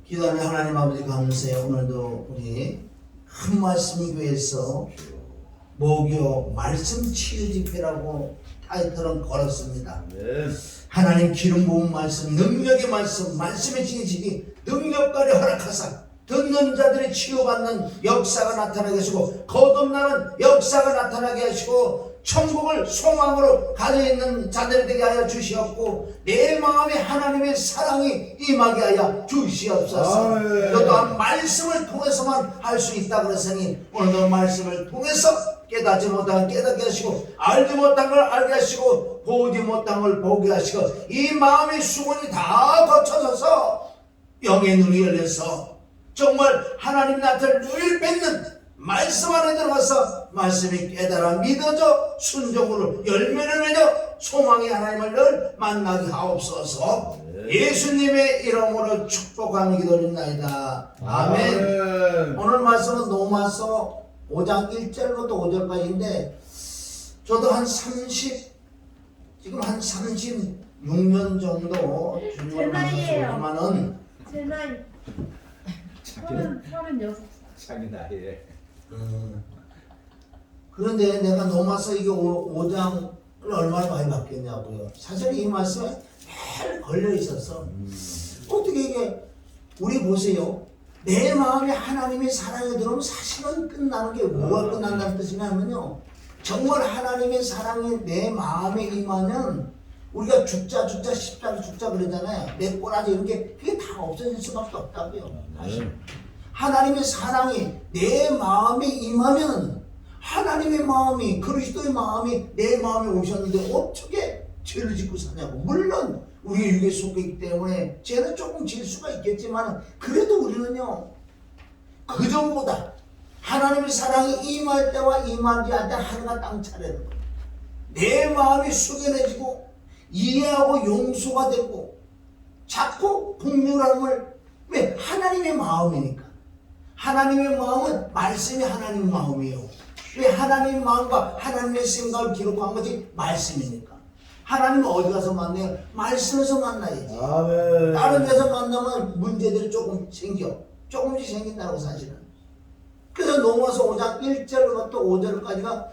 기도하는 하나님 아버지 감사해요. 오늘도 우리 한 말씀이 교회에서 목요 말씀 치유 집회라고 타이틀은 걸었습니다. 하나님 기름 부은 말씀, 능력의 말씀, 말씀의 진실이 능력까지 허락하사 듣는 자들이 치유받는 역사가 나타나게 하시고 거듭나는 역사가 나타나게 하시고 천국을 소망으로 가져있는 자들 되게 하여 주시옵고 내 마음에 하나님의 사랑이 임하게 하여 주시옵소서. 또 또한 말씀을 통해서만 할 수 있다 그랬으니 오늘도 말씀을 통해서 깨닫지 못한 깨닫게 하시고 알지 못한 걸 알게 하시고 보지 못한 걸 보게 하시고 이 마음의 수건이 다 거쳐져서 영의 눈이 열려서 정말 하나님 나타를 늘 뵙는 말씀 안에 들어가서 말씀이 깨달아 믿어져 순종으로 열매를 맺어 소망의 하나님을 늘 만나게 하옵소서. 예수님의 이름으로 축복하는 기도드립니다. 아멘. 오늘 말씀은 로마서 5장 1절부터 5절까지인데 저도 지금 한 36년 정도 주님을 만났지만은 제 나이 36. 자기 나이에. 그런데 내가 로마서 이게 5장을 얼마나 많이 바뀌었냐고요. 사실 이 말씀에 매일 걸려 있어서 어떻게 이게 우리 보세요. 내 마음에 하나님의 사랑이 들어오면 사실은 끝나는 게 뭐가 끝난다는 뜻이냐면요. 정말 하나님의 사랑이 내 마음에 임하면 우리가 죽자 십자가 죽자 그러잖아요. 내 꼬라지 이런 게 그게 다 없어질 수밖에 없다고요. 하나님의 사랑이 내 마음에 임하면 하나님의 마음이 그리스도의 마음이 내 마음에 오셨는데 어떻게 죄를 짓고 사냐고. 물론 우리 육에 속해 있기 때문에 죄는 조금 질 수가 있겠지만 그래도 우리는요 그 전보다 하나님의 사랑이 임할 때와 임하지 않을 때 하늘과 땅 차례는 거예요. 내 마음이 숙연해지고 이해하고 용서가 되고 자꾸 풍요함을 왜? 하나님의 마음이니까. 하나님의 마음은 말씀이 하나님의 마음이에요. 왜? 하나님의 마음과 하나님의 생각을 기록한 것이 말씀이니까. 하나님은 어디 가서 만나요? 말씀에서 만나야지. 아멘. 다른 데서 만나면 문제들이 조금씩 생긴다고 사실은. 그래서 로마서 5장 1절부터 5절까지가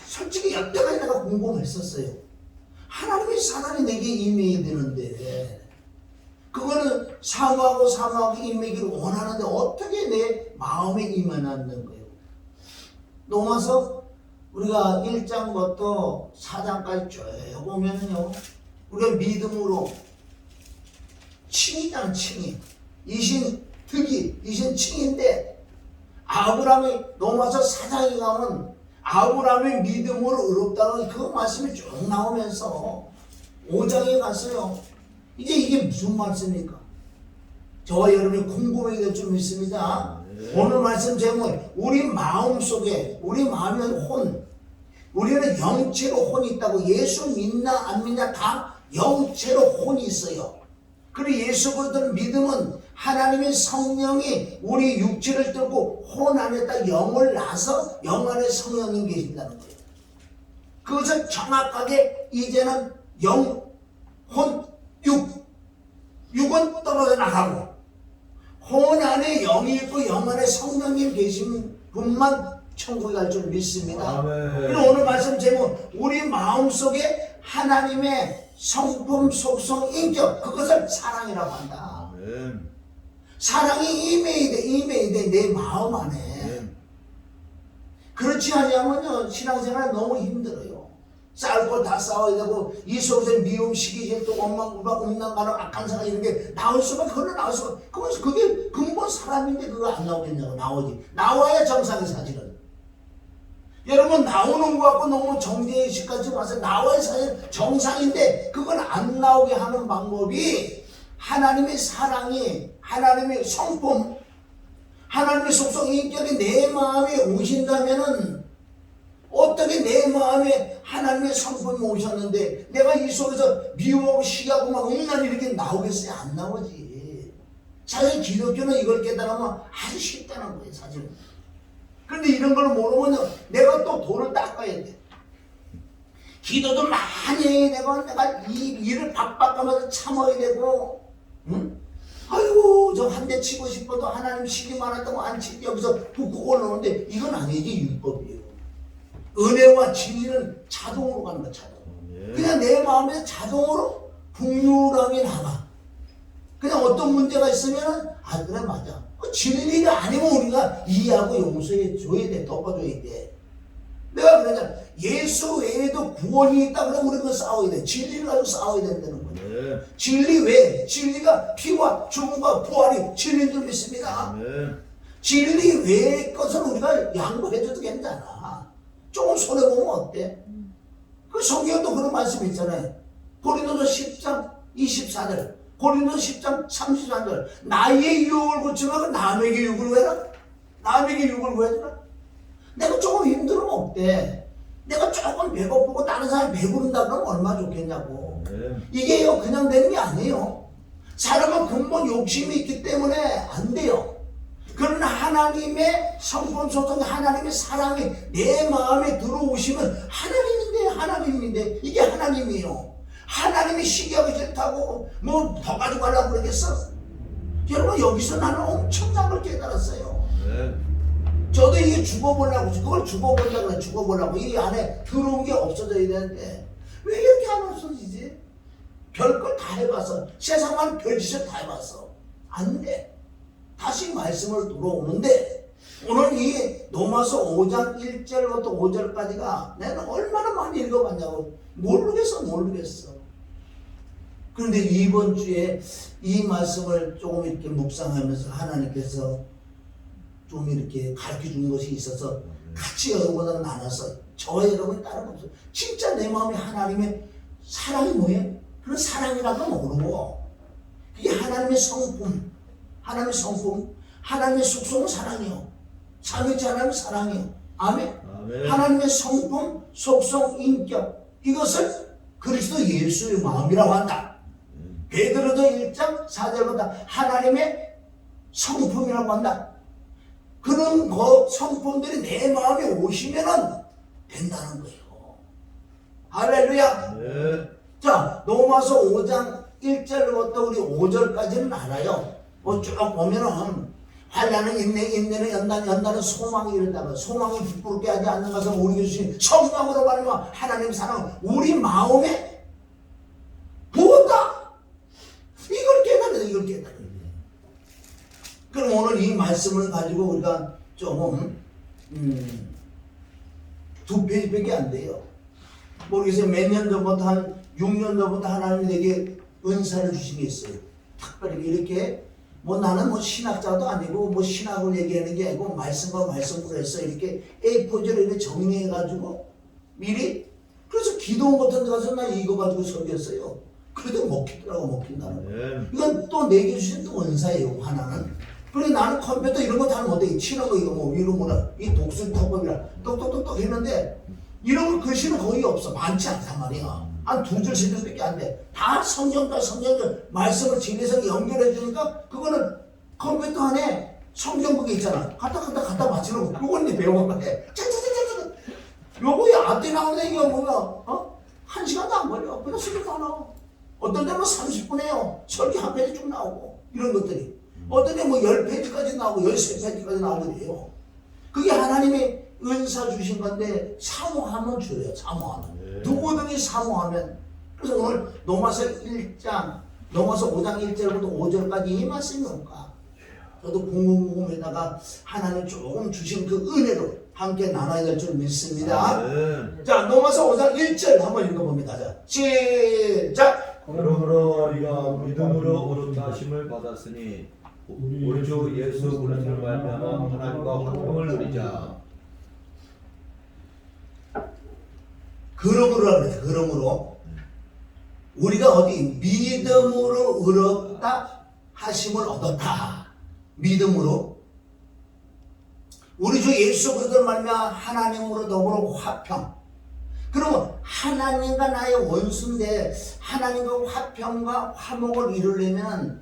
솔직히 여태까지 내가 궁금했었어요. 하나님의 사랑이 내게 임해야 되는데 그거는 사모하고 임하기를 원하는데 어떻게 내 마음에 임해놨는 거예요. 로마서 우리가 1장부터 4장까지 쭉 보면요 우리가 믿음으로 칭이잖아. 칭이 이신 득이 이신 칭인데 아브라함이 로마서 4장에 가면 아브라함의 믿음으로 의롭다는 그 말씀이 쭉 나오면서 5장에 갔어요. 이제 이게 무슨 말씀입니까? 저와 여러분이 궁금한 게 좀 있습니다. 오늘 말씀 제목은 우리 마음속에 우리 마음은 혼, 우리는 영체로 혼이 있다고. 예수 믿나 안 믿나 다 영체로 혼이 있어요. 그리고 예수 그리스도를 믿으면 하나님의 성령이 우리 육체를 뚫고 혼 안에다 영을 낳아서 영 안에 성령이 계신다는 거예요. 그것을 정확하게 이제는 영, 혼, 육은 떨어져 나가고 혼 안에 영이 있고 영 안에 성령님 계신 분만 천국에 갈 줄 믿습니다. 그리고 오늘 말씀 제목 우리 마음속에 하나님의 성품, 속성, 인격 그것을 사랑이라고 한다. 아멘. 사랑이 임해야 돼 내 마음 안에. 아멘. 그렇지 않으면요 신앙생활 너무 힘들어요. 싸울 걸 다 싸워야 되고 이 속에서 미움, 시기질, 또 원망, 우박, 음란가는 악한 생각 이런 게 나올 수만 그거는 나올 수만. 그게 근본 사람인데 그거 안 나오겠냐고. 나오지. 나와야 정상이 사실은. 여러분 나오는 거 갖고 너무 정죄의식까지 와서 나와야 사실 정상인데 그걸 안 나오게 하는 방법이 하나님의 사랑이 하나님의 성품 하나님의 속성 인격이 내 마음에 오신다면은 어떻게 내 마음에 하나님의 성품이 오셨는데 내가 이 속에서 미워하고 시기하고 막 음란 이렇게 나오겠어요? 안 나오지. 사실 기독교는 이걸 깨달으면 아주 쉽다는 거예요 사실은. 그런데 이런 걸 모르면 내가 또 돌을 닦아야 돼. 기도도 많이 해야 되고 내가 이 일을 박박하면서 참아야 되고 응? 아이고 저 한 대 치고 싶어도 하나님 치기 많았다고 안 치기 여기서 붙고 올라오는데 이건 아니지. 율법이에요. 은혜와 진리는 자동으로 가는 거야. 자동. 그냥 내 마음에 자동으로 풍요랑이 나가. 그냥 어떤 문제가 있으면 그래 맞아. 진리가 아니면 우리가 이해하고 용서해 줘야 돼. 덮어줘야 돼. 내가 그러잖아. 예수 외에도 구원이 있다 그러면 우리가 싸워야 돼. 진리를 가지고 싸워야 된다는 거야. 네. 진리 외에, 진리가 피와 죽음과 부활이 진리인 줄 믿습니다. 네. 진리 외의 것은 우리가 양보해줘도 괜찮아. 조금 손해보면 어때? 그 성경도 그런 말씀이 있잖아요. 고린도서 10장 24절, 고린도서 10장 33절. 나의 유혹을 고치면 남에게 유혹을 왜 해라? 남에게 유혹을 왜 해라? 내가 조금 힘들으면 어때? 내가 조금 배고프고 다른 사람이 배부른다 그러면 얼마나 좋겠냐고. 이게요 그냥 되는 게 아니에요. 사람은 근본 욕심이 있기 때문에 안 돼요. 그러나 하나님의 성품 소통, 하나님의 사랑이 내 마음에 들어오시면 하나님인데 이게 하나님이에요. 하나님이 시기하기 싫다고 뭐 더 가지고 가려고 그러겠어? 여러분 여기서 나는 엄청난 걸 깨달았어요. 저도 이게 죽어보려고, 그걸 죽어보려고 그래. 죽어보려고 이 안에 들어온 게 없어져야 되는데 왜 이렇게 안 없어지지? 별걸 다 해봤어. 세상만 별짓을 다 해봤어. 안 돼. 다시 말씀을 들어오는데 오늘 이 로마서 5장 1절부터 5절까지가 내가 얼마나 많이 읽어봤냐고. 모르겠어. 그런데 이번 주에 이 말씀을 조금 이렇게 묵상하면서 하나님께서 좀 이렇게 가르쳐 준 것이 있어서 같이 여러분들은 나눠서 저와 여러분이 다른 없어요. 진짜 내 마음에 하나님의 사랑이 뭐예요? 그런 사랑이라고 모르고 그게 하나님의 성품, 하나님의 속성은 사랑이요. 삼위일체 하나님은 사랑이요. 아멘. 하나님의 성품, 속성, 인격 이것을 그리스도 예수의 마음이라고 한다. 베드로서 1장 4절보다 하나님의 성품이라고 한다. 그런 성품들이 내 마음에 오시면은 된다는 거예요. 할렐루야. 네. 자, 로마서 5장 1절부터 우리 5절까지는 알아요. 쭉 보면은 환난은 인내는 연단은 소망이 이른다고. 소망이 부끄럽게 하지 않는 것은 우리 주신 성령으로 말하면 하나님 사랑은 우리 마음에 부었다. 이걸 깨달아요. 그럼 오늘 이 말씀을 가지고 우리가 조금 2페이지밖에 안 돼요. 모르겠어요. 몇 년 전부터 한 6년 전부터 하나님이 내게 은사를 주신 게 있어요. 특별히 이렇게 나는 신학자도 아니고 신학을 얘기하는 게 아니고 말씀과 말씀으로 해서 이렇게 A4지로 이렇게 정리해가지고 미리 그래서 기도원 같은 데 가서 나 이거 가지고 설교했어요. 그래도 먹힌다는 거예요. 이건 또 내게 주신 또 은사예요. 하나는. 그래 나는 컴퓨터 이런 거 잘 못해. 치는 거 이거 이런 거나 이 독수리 타법이라 똑똑똑똑 했는데 이런 거 글씨는 거의 없어. 많지 않단 말이야. 한 2줄 3줄밖에 안 돼. 다 성경과 성경을 말씀을 진리성 연결해 주니까 그거는 컴퓨터 안에 성경북에 있잖아. 갖다 맞추는 거. 그걸 이제 배워간 건데 짜자자자자 요거에 앞뒤 나오는데 이거 뭐야? 1시간도 안 걸려. 그냥 설교 다 나와. 어떤 데는 30분에요. 설교 한 페이지 쭉 나오고 이런 것들이. 어떤 데는 10페이지까지 나오고 13페이지까지 나오고 그래요. 그게 하나님이 은사 주신 건데 사모하면 줘요. 사모하면. 누구든지 사모하면. 그래서 오늘 로마서 5장 1절부터 5절까지 이 말씀이 올까? 저도 궁금해다가 하나님 조금 주신 그 은혜로 함께 나눠야 될 줄 믿습니다. 자, 로마서 5장 1절 한번 읽어봅니다. 자, 시작! 그러므로 우리가 믿음으로 거듭나심을 받았으니 우리 주 예수 그리스도를 말미암아 하나님과 화평을 누리자. 그러므로 그래. 그러므로 우리가 어디 믿음으로 의롭다 하심을 얻었다. 믿음으로 우리 주 예수 그리스도를 말미암아 하나님으로 더불어 화평. 그러면 하나님과 나의 원수인데 하나님과 화평과 화목을 이루려면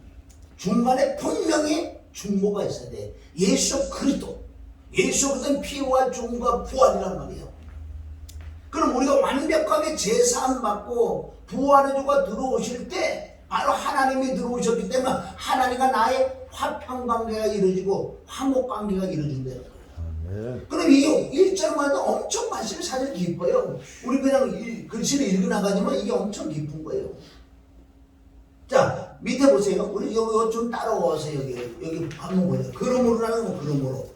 중간에 분명히 중보가 있어야 돼. 예수 그리스도는 피와 죽음과 부활이란 말이에요. 그럼 우리가 완벽하게 제사함 받고 부활의 주가 들어오실 때 바로 하나님이 들어오셨기 때문에 하나님과 나의 화평관계가 이루어지고 화목관계가 이루어진다는 거예요. 그럼 이 1절마다 엄청 말씀이 사실 깊어요. 우리 그냥 글씨를 읽어나가지만 이게 엄청 깊은 거예요. 자, 밑에 보세요. 우리 여기 좀 따라와서 여기 한번 보세요. 그러므로라는 거, 그러므로.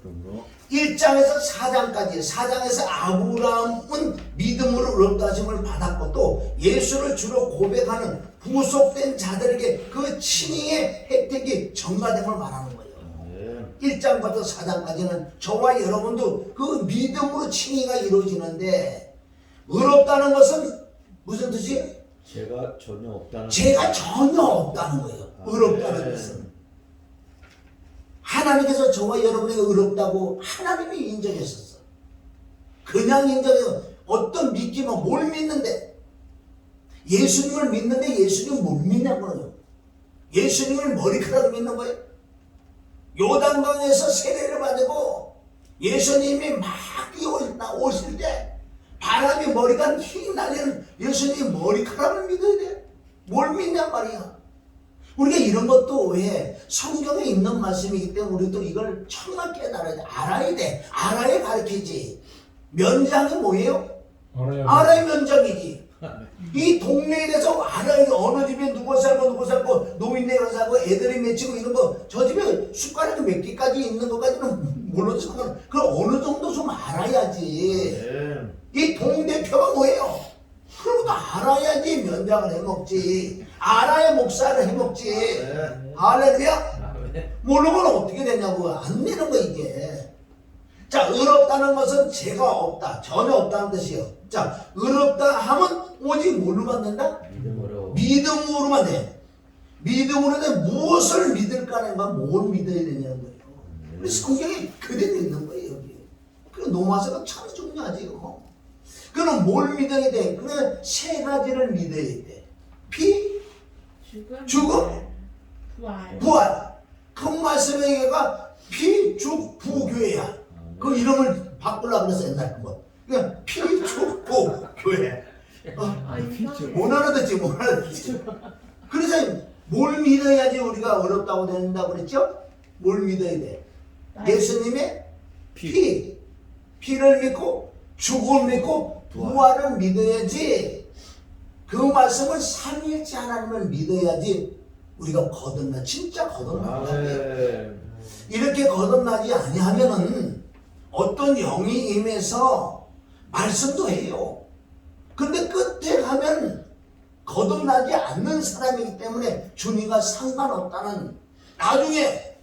1장에서 4장까지, 4장에서 아브라함은 믿음으로 의롭다 하심을 받았고, 또 예수를 주로 고백하는 부속된 자들에게 그 칭의의 혜택이 전가됨을 말하는 거예요. 1장부터 4장까지는 저와 여러분도 그 믿음으로 칭의가 이루어지는데, 의롭다는 것은 무슨 뜻이에요? 죄가 전혀 없다는 죄가 전혀 없다는 거예요. 의롭다는 것은. 하나님께서 저와 여러분에게 의롭다고 하나님이 인정했었어. 그냥 인정해요. 어떤 믿기면 뭘 믿는데? 예수님을 믿는데 예수님 뭘 믿냐고요. 예수님을 머리카락을 믿는 거예요. 요단강에서 세례를 받고 예수님이 막 오실 때 바람이 머리가 휙 날리는 예수님 머리카락을 믿어야 돼. 뭘 믿냔 말이야. 우리가 이런 것도 왜 성경에 있는 말씀이기 때문에 우리도 이걸 정말 깨달아야 돼. 알아야 돼. 알아야 가르치지. 면장이 뭐예요? 알아야 면장이지. 이 동네에 대해서 알아야 어느 집에 누구 살고 노인네가 살고 애들이 맺히고 이런 거 저 집에 숟가락이 몇 개까지 있는 것까지는 몰라도 상관. 그럼 어느 정도 좀 알아야지. 이 동대표가 뭐예요? 그런 것도 알아야지 면장을 해먹지. 알아야 목사를 해먹지. 할렐루야. 모르면 어떻게 되냐고. 안 되는 거 이게. 자, 의롭다는 것은 죄가 없다. 전혀 없다는 뜻이요. 자, 의롭다 하면 오직 뭘로 받는다? 믿음으로만 돼. 믿음으로 돼. 무엇을 믿을까는 건 뭘 믿어야 되냐는 거예요. 우리 성경에 그대로 있는 거예요. 여기. 그리고 노마서가 참 중요하지요. 그럼 뭘 믿어야 돼? 그래, 세 가지를 믿어야 돼. 피, 죽음, 부활. 그 말씀의 얘가 피, 죽, 부, 교회야. 그 이름을 바꾸려고 그랬어, 옛날 거. 그러니까 피, 죽, 부, 교회. 못 알아듣지, 못 알아듣지. 그래서 뭘 믿어야지 우리가 어렵다고 된다고 그랬죠? 뭘 믿어야 돼? 예수님의 피를 믿고, 죽음을 믿고, 부활을 믿어야지. 그 말씀을 삼위일체 하나님을 믿어야지 우리가 거듭나, 진짜 거듭나야 이렇게 거듭나지 아니하면은 어떤 영이 임해서 말씀도 해요. 근데 끝에 가면 거듭나지 않는 사람이기 때문에 주님과 상관없다는, 나중에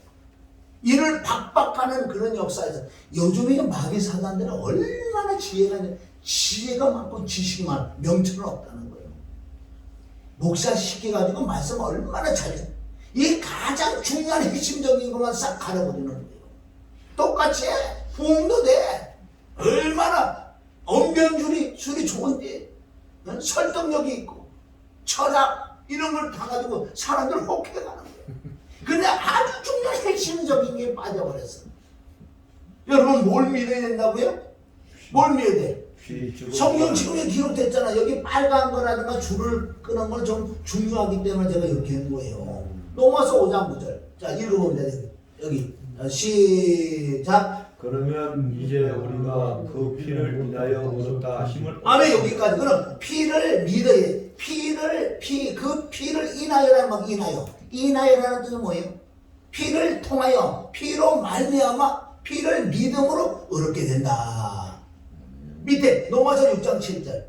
이를 박박하는 그런 역사에서 요즘에 마귀 사단들은 얼마나 지혜가 많고 지식이 많고 명철은 없다는 거예요. 목사 시켜가지고 말씀 얼마나 잘해. 이 가장 중요한 핵심적인 것만 싹 가려버리는 거예요. 똑같이 부흥도 돼. 얼마나 언변술이 좋은데, 설득력이 있고 철학 이런 걸 봐가지고 사람들 혹해가는 거예요. 근데 아주 중요한 핵심적인 게 빠져버렸어. 여러분 뭘 믿어야 된다고요? 뭘 믿어야 돼? 성경 지금에 기록됐잖아. 여기 빨간 거라든가 줄을 끄는 건 좀 중요하기 때문에 제가 이렇게 한 거예요. 로마서 5장 9절. 자, 읽어보면 돼. 여기 시작. 그러면 이제 우리가 그 피를 인하여 의롭다 하심을 아멘. 여기까지. 그럼 피를 믿어야 돼. 그 피를 인하여라는 말, 인하여라는 뜻은 뭐예요? 피를 통하여, 피로 말미암아 피를 믿음으로 얻게 된다. 밑에 로마서 6장 7절.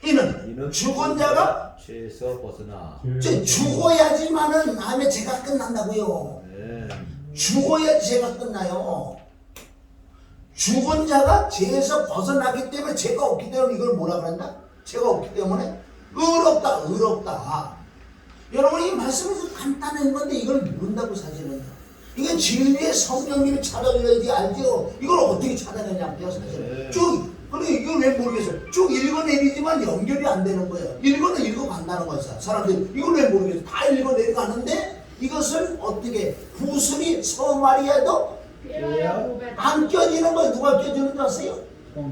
이는 죽은 자가 죄에서 벗어나. 죽어야지만은 다음에 죄가 끝난다고요. 죽어야 죄가 끝나요. 죽은 자가 죄에서 벗어나기 때문에 죄가 없기 때문에 이걸 뭐라 그런다? 죄가 없기 때문에 의롭다. 여러분, 이 말씀에서 간단한 건데 이걸 모른다고 사실은. 이건 진리의 성령님이 찾아줘야지 알죠. 이걸 어떻게 찾아내냐고요, 사실. 근데 이걸 왜 모르겠어요? 쭉 읽어내리지만 연결이 안 되는 거예요. 읽어간다는 거예요, 사람들이. 이걸 왜 모르겠어요? 다 읽어내려가는데 이것을 어떻게, 구슬이 서말이에도 안 껴지는 거예요. 누가 껴주는 줄 아세요?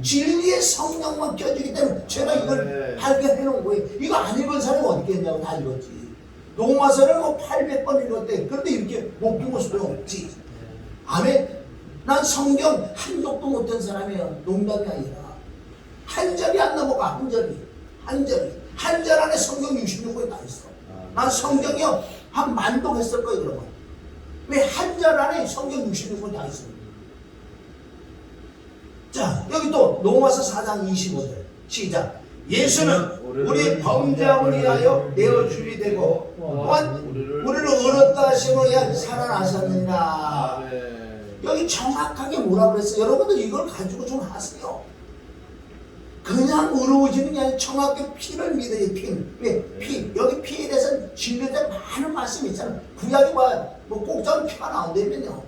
진리의 성령만 껴주기 때문에 제가 이걸 발견해 놓은 거예요. 이거 안 읽은 사람이 어디 있겠냐고. 다 읽었지. 로마서를 뭐 800번 읽었대. 그런데 이렇게 못 끼고 소용없지. 아멘. 난 성경 한 적도 못한 사람이에요. 농담이 아니라. 한 절이 안 넘어가. 한 절이. 한 절 안에 성경 66권이 다 있어. 난 성경이요 한 만독 했을 거예요. 그러면 왜 한 절 안에 성경 66권 다 있어. 자, 여기 또 로마서 4장 25절 시작. 예수는 우리 범죄함을 위하여 내어 주이 되고 또한 우리를 의롭다 하심을 위하여 살아나셨느니라. 여기 정확하게 뭐라 그랬어요? 여러분들 이걸 가지고 좀 하세요. 그냥 의로워지는 게 아니라 정확히 피를 믿어요. 왜? 피. 여기 피에 대해서 진료된 많은 말씀이 있잖아요. 구약이 뭐 꼭자로 피가 나온다면요.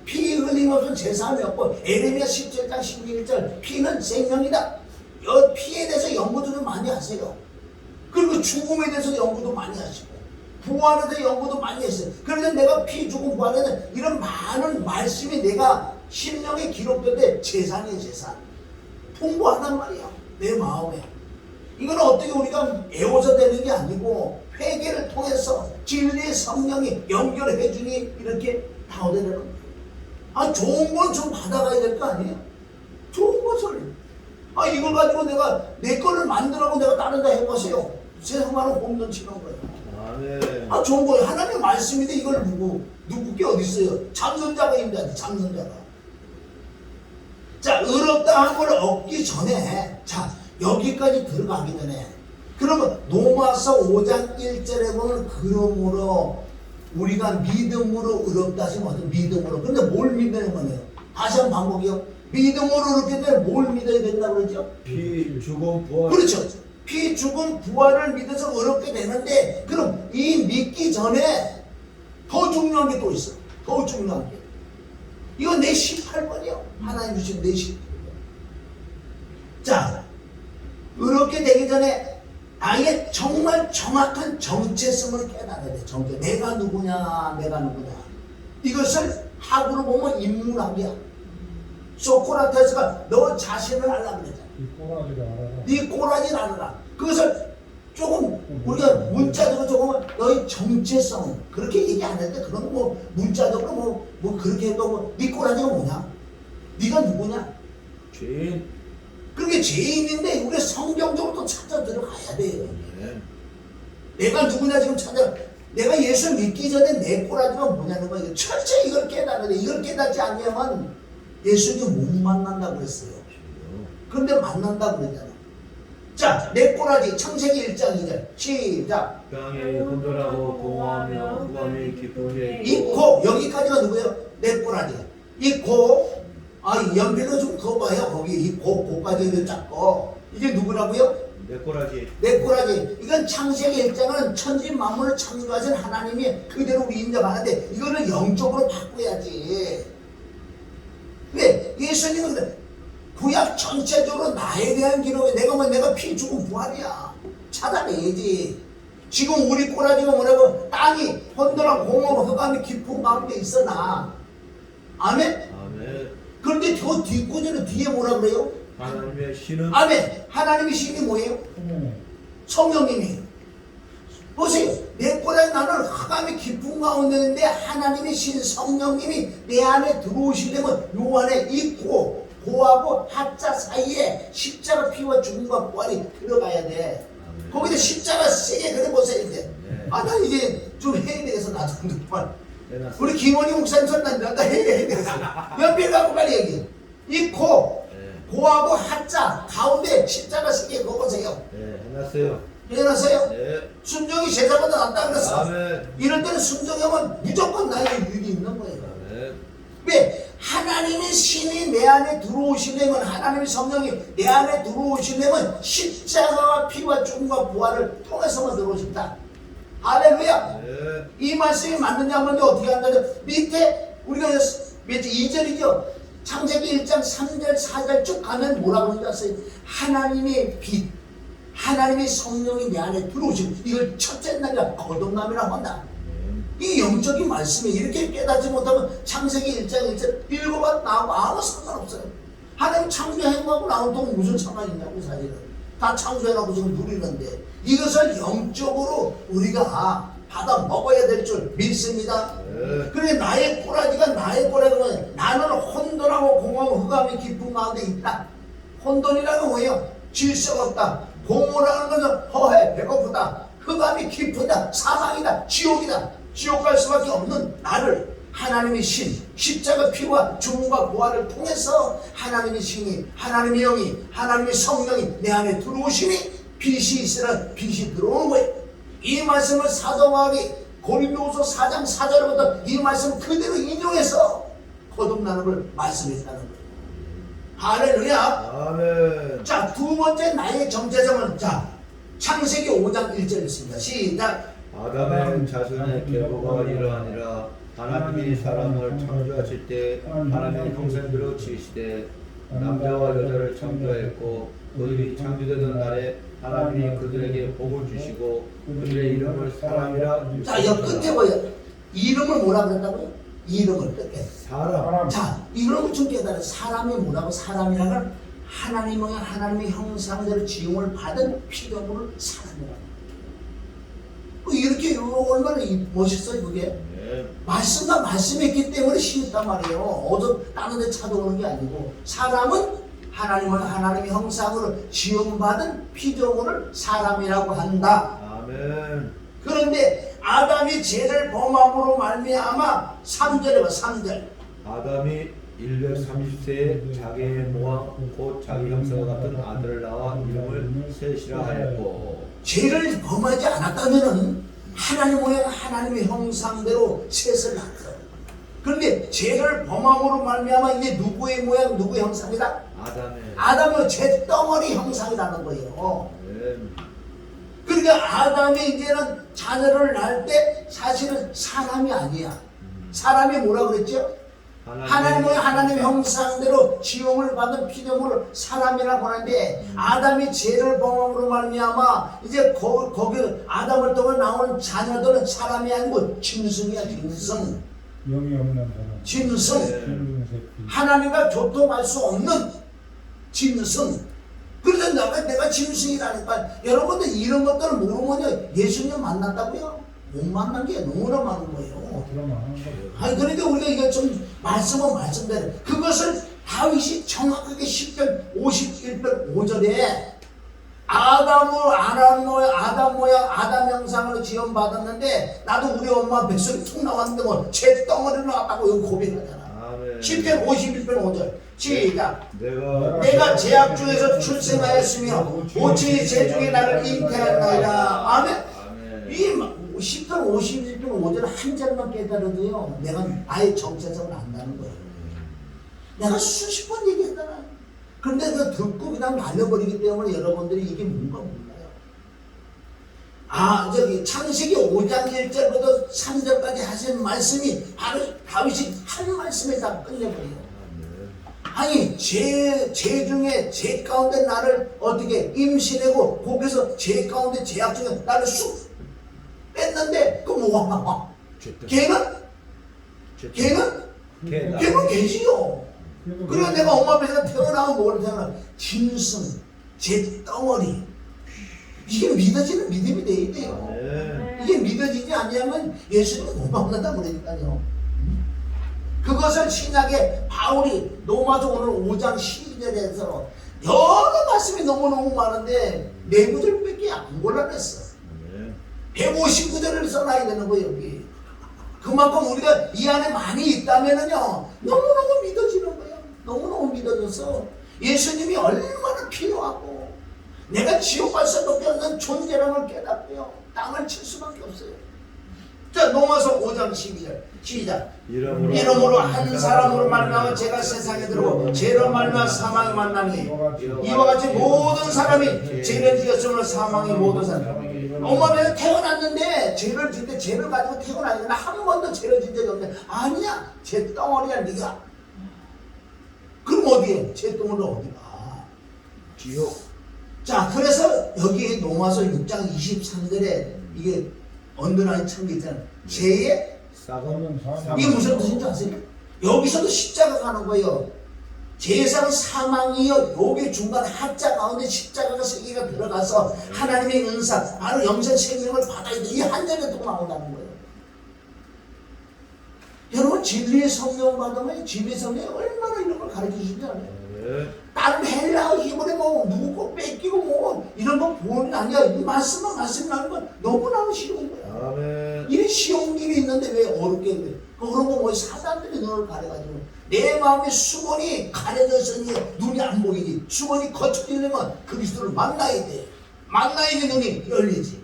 피 흘림 없은 제사함이 없고 에레미야 17장 11절 피는 생명이다. 이 피에 대해서 연구도 좀 많이 하세요. 그리고 죽음에 대해서 연구도 많이 하시고 부활에 대해서 연구도 많이 했어요. 그런데 내가 피, 죽음, 부활에는 이런 많은 말씀이 내가 심령에 기록되는데 재산이에요. 재산. 풍부하단 말이야. 내 마음에. 이건 어떻게 우리가 애워서 되는 게 아니고 회개를 통해서 진리의 성령이 연결해 주니 이렇게 나오되는 거예요. 아, 좋은 건 좀 받아가야 될 거 아니에요? 좋은 것을. 아, 이걸 가지고 내가 내 거를 만들라고 내가 다른 데 해보세요. 세상만은 홈런 치는 거예요. 아, 좋은 거예요. 하나님의 말씀인데 이걸 누구께 어디 있어요? 참선자가 임자지, 참선자가. 자, 의롭다 한 걸 얻기 전에, 자, 여기까지 들어가기 전에, 그러면 로마서 5장 1절에 보면 그러므로 우리가 믿음으로 의롭다 하시면 어떤 믿음으로. 근데 뭘 믿는 거네요? 다시 한 번 반복이요. 믿음으로 이렇게 되면 뭘 믿어야 된다고 그러죠? 피, 죽음, 부활. 그렇죠. 피, 죽음, 부활을 믿어서 의롭게 되는데, 그럼 이 믿기 전에 더 중요한 게 또 있어. 더 중요한 게. 이거 내 18번이요. 하나님 주신 내 18번. 자, 의롭게 되기 전에 아예 정말 정확한 정체성을 깨달아야 돼. 정체. 내가 누구냐, 내가 누구냐. 이것을 학으로 보면 인문학이야. 소크라테스가 너 자신을 알라 그랬잖아. 네 꼬라지를 알아라. 그것을 조금 우리가 문자적으로 조금 너의 정체성 그렇게 얘기 안 했는데 그런 뭐 문자적으로 뭐 그렇게 해도 네 꼬라지가 뭐냐? 네가 누구냐? 죄인. 그게 죄인인데 우리 성경적으로 또 찾아 들어가야 돼요. 내가 누구냐 지금 찾아. 내가 예수 믿기 전에 내 꼬라지가 뭐냐는 거예요. 철저히 이걸 깨달아야 돼. 이걸 깨닫지 않으면 예수님 못 만난다고 그랬어요. 그런데 만난다고 그랬잖아. 자, 내 꼬라지 창세기 1장 2절 시작. 땅이 흔들하고 공허하며 후감이 깊은 이 고 여기까지가 누구예요? 내 꼬라지. 이 고, 아 연필로 좀 그어봐요. 거기 이 고까지 잡고 이게 누구라고요? 내 꼬라지. 내 꼬라지. 이건 창세기 1장은 천지 만물을 창조하신 하나님이 그대로 우리 인정하는데 이거를 영적으로 바꿔야지. 왜? 예수님은 그래. 구약 전체적으로 나에 대한 기록이 내가 피 죽은 부활이야. 찾아내야지. 지금 우리 꼬라지가 뭐라고 땅이 혼돈하고 공허하고 흑암이 깊은 가운데 있어 나. 아멘? 아멘. 그런데 저 뒷구절은 뒤에 뭐라 그래요? 하나님의 신은 아멘. 하나님의 신이 뭐예요? 성령님이에요. 보세요. 내 꼬라지 나는 흑암이 깊은 가운데 있는데 하나님의 신 성령님이 내 안에 들어오시려면 요 안에 있고 고하고 하자 사이에 십자가 피와 죽음과 부활이 들어가야 돼. 거기다 십자가 세게 그래 보세요 이제. 아, 나 이제 좀 해야 되겠어 나도 정말. 우리 김원희 목사님 설난다. 나 해야 되겠어. 연필 갖고 빨리 얘기해. 이 고하고 하자 가운데 십자가 세게 그거 보세요. 네, 해놨어요. 해놨어요? 네. 순종이 제자보다 낫다 그랬어. 아멘. 이럴 때는 순종하면 무조건 나에게 유익이 있는 거예요. 아멘. 왜? 하나님의 신이 내 안에 들어오시려면 하나님의 성령이 내 안에 들어오시려면 십자가와 피와 죽음과 부활을 통해서만 들어오신다. 할렐루야. 네. 이 말씀이 맞느냐 안 맞느냐 어떻게 한다냐. 밑에 우리가 몇 2절이죠. 창세기 1장 3절 4절 쭉 가면 뭐라고 하는지 아세요? 하나님의 빛, 하나님의 성령이 내 안에 들어오시고 이걸 첫째 날이라 거듭남이라고 한다. 이 영적인 말씀이 이렇게 깨닫지 못하면 창세기 1장 1절 읽어봐 나하고 아무 상관없어요. 하나님 창조 행하고 나온 동 무슨 상관이 있냐고 사실은. 다 창조해놓고 지금 누리는데 이것을 영적으로 우리가 받아 먹어야 될 줄 믿습니다. 그래 나의 꼬라지가 나의 꼬라지면 나는 혼돈하고 공허하고 흑암이 깊은 가운데 있다. 혼돈이라는 뭐예요? 질서가 없다. 공허라는 것은 허해 배고프다. 흑암이 깊다. 사망이다. 지옥이다. 지옥 갈 수밖에 없는 나를 하나님의 신, 십자가 피와 죽음과 부활을 통해서 하나님의 신이, 하나님의 영이, 하나님의 성령이 내 안에 들어오시니 빛이 있으라 빛이 들어오는 거예요. 이 말씀을 사도 바울이 고린도후서 4장 4절부터 이 말씀 그대로 인용해서 거듭나는 걸 말씀했다는 거예요. 할렐루야. 아멘. 자, 두 번째 나의 정체성은 자 창세기 5장 1절 있습니다. 시작. 아담의 자손의 계보가 이러하니라. 하나님이 사람을 창조하실 때 하나님의 형상대로 지으시되 남자와 여자를 창조하였고 그들이 창조되던 날에 하나님이 그들에게 복을 주시고 그들의 이름을 사람이라 자, 여기 끝에 뭐예요? 이름을 뭐라 그랬다고요? 이름을 끝에. 사람. 자, 이름을 좀 깨달아. 사람이 뭐라고? 사람이라는 하나님의 형상대로 지음을 받은 피조물을 사람이라고. 이렇게 얼마나 멋있어요, 그게? 말씀과 말씀했기 때문에 쉬웠단 말이에요. 어디 다른 데 찾아오는 게 아니고 사람은 하나님의 형상으로 지음받은 피조물을 사람이라고 한다. 아멘. 그런데 아담이 죄를 범함으로 말미암아 3절에 봐. 3절. 아담이 130세에 자기의 모양 곧 자기 형상과 같은 아들을 낳아 이름을 셋이라 하였고 죄를 범하지 않았다면은 하나님 모양 하나님의 형상대로 셋을 낳았어. 그런데 죄를 범함으로 말미암아 이제 누구의 모양 누구의 형상이다? 아담의 죄덩어리 형상이라는 거예요. 그러니까 아담이 이제는 자녀를 낳을 때 사실은 사람이 아니야. 사람이 뭐라 그랬죠? 하나님의 형상대로 지음을 받은 피조물을 사람이라고 하는데 아담이 죄를 범함으로 말미암아 이제 거기 아담을 통해 나오는 자녀들은 사람이 아니고 짐승이야. 짐승. 영이 없는 사람. 짐승. 하나님과 교통할 수 없는 짐승. 그래서 내가 짐승이라니까. 여러분들 이런 것들을 모르면 예수님 만났다고요? 못 만난 게 너무나 많은 거예요. 아니 그러니까 우리가 이거 좀 말씀은 말씀대로 그것을 다윗이 정확하게 10편 51편 5절에 아담 모양 아담 형상으로 지음 받았는데 나도 우리 엄마 뱃속에 툭 나왔는데 뭐 제 덩어리로 나왔다고 여기 고백하잖아. 10편 51편 5절 시작. 내가 제약 중에서 출생하였으며 오체의 재중에 나를 잉태하였나이다. 아멘. 이 10편 51편 5절 한 절만 깨달아도요 내가 나의 정체성을 안다는 거예요. 내가 수십 번 얘기했잖아. 그런데 그 듣고 그냥 날려버리기 때문에 여러분들이 이게 뭔가 몰라요. 저기 창세기 5장 1절부터 3절까지 하신 말씀이 바로 다윗이 한 말씀에 다 끝내버려요. 아니 죄 중에 죄 가운데 나를 어떻게 임신하고 거기서 죄 가운데 죄악 중에 나를 쑥 뺐는데 그 뭐야? 걔는 개지요. 그리고 내가 엄마 뱃에서 태어나면 뭐를 태어나? 짐승, 제 덩어리. 이게 믿어지는 믿음이 돼야 돼요. 이게 믿어지지 않으면 예수님을 못 만난다 그러니까요. 그것을 신약에 바울이 로마서 오늘 5장 12절에서 여러 말씀이 너무너무 많은데 네 구절밖에 안 골라냈어. 159절을 써놔야 되는 거예요, 여기. 그만큼 우리가 이 안에 많이 있다면은요, 너무너무 믿어지는 거예요. 너무너무 믿어져서 예수님이 얼마나 필요하고, 내가 지옥 갈 수밖에 없는 존재라는 걸 깨닫고요, 땅을 칠 수밖에 없어요. 자, 로마서 5장 12절. 시작. 이름으로 한 사람으로 말미암아 죄가 세상에 들어오고 죄로 말미암아 사망이 만나니 이와 같이 모든 사람이 죄를 지었으므로 사망이 모든 사람. 엄마 배에 태어났는데 죄를 짓는데 죄를 가지고 태어나니까 한 번도 죄를 짓는 적이 없는데 아니야. 죄 덩어리야 네가. 그럼 어디에? 죄 덩어리 어디가? 지옥. 자, 그래서 여기 로마서 6장 23절에 이게 언더라인 찬게 있잖아. 죄의 사건. 이게 무슨 뜻인지 아세요? 여기서도 십자가 가는 거예요. 제사는 사망이요. 요게 중간 하자 가운데 십자가가 세 개가 들어가서 하나님의 은사, 바로 영생 생명을 받아야 돼. 이 한 절에 또 나온다는 거예요. 여러분 진리의 성령 받으면 진리의 성령이 얼마나 이런 걸 가르쳐 주지 않아요? 다른 헬라어 히브리 뭐 누구 거 뺏기고 뭐 이런 거 보는 아니야. 이 말씀하는 건 너무너무 쉬운 거야. 아멘. 이 쉬운 일이 있는데 왜 어렵게 그래? 그런 거 뭐 사람들이 눈을 가려가지고 내 마음의 수건이 가려졌으니 눈이 안 보이니 수건이 거쳐지려면 그리스도를 만나야 돼. 만나야지 눈이 열리지.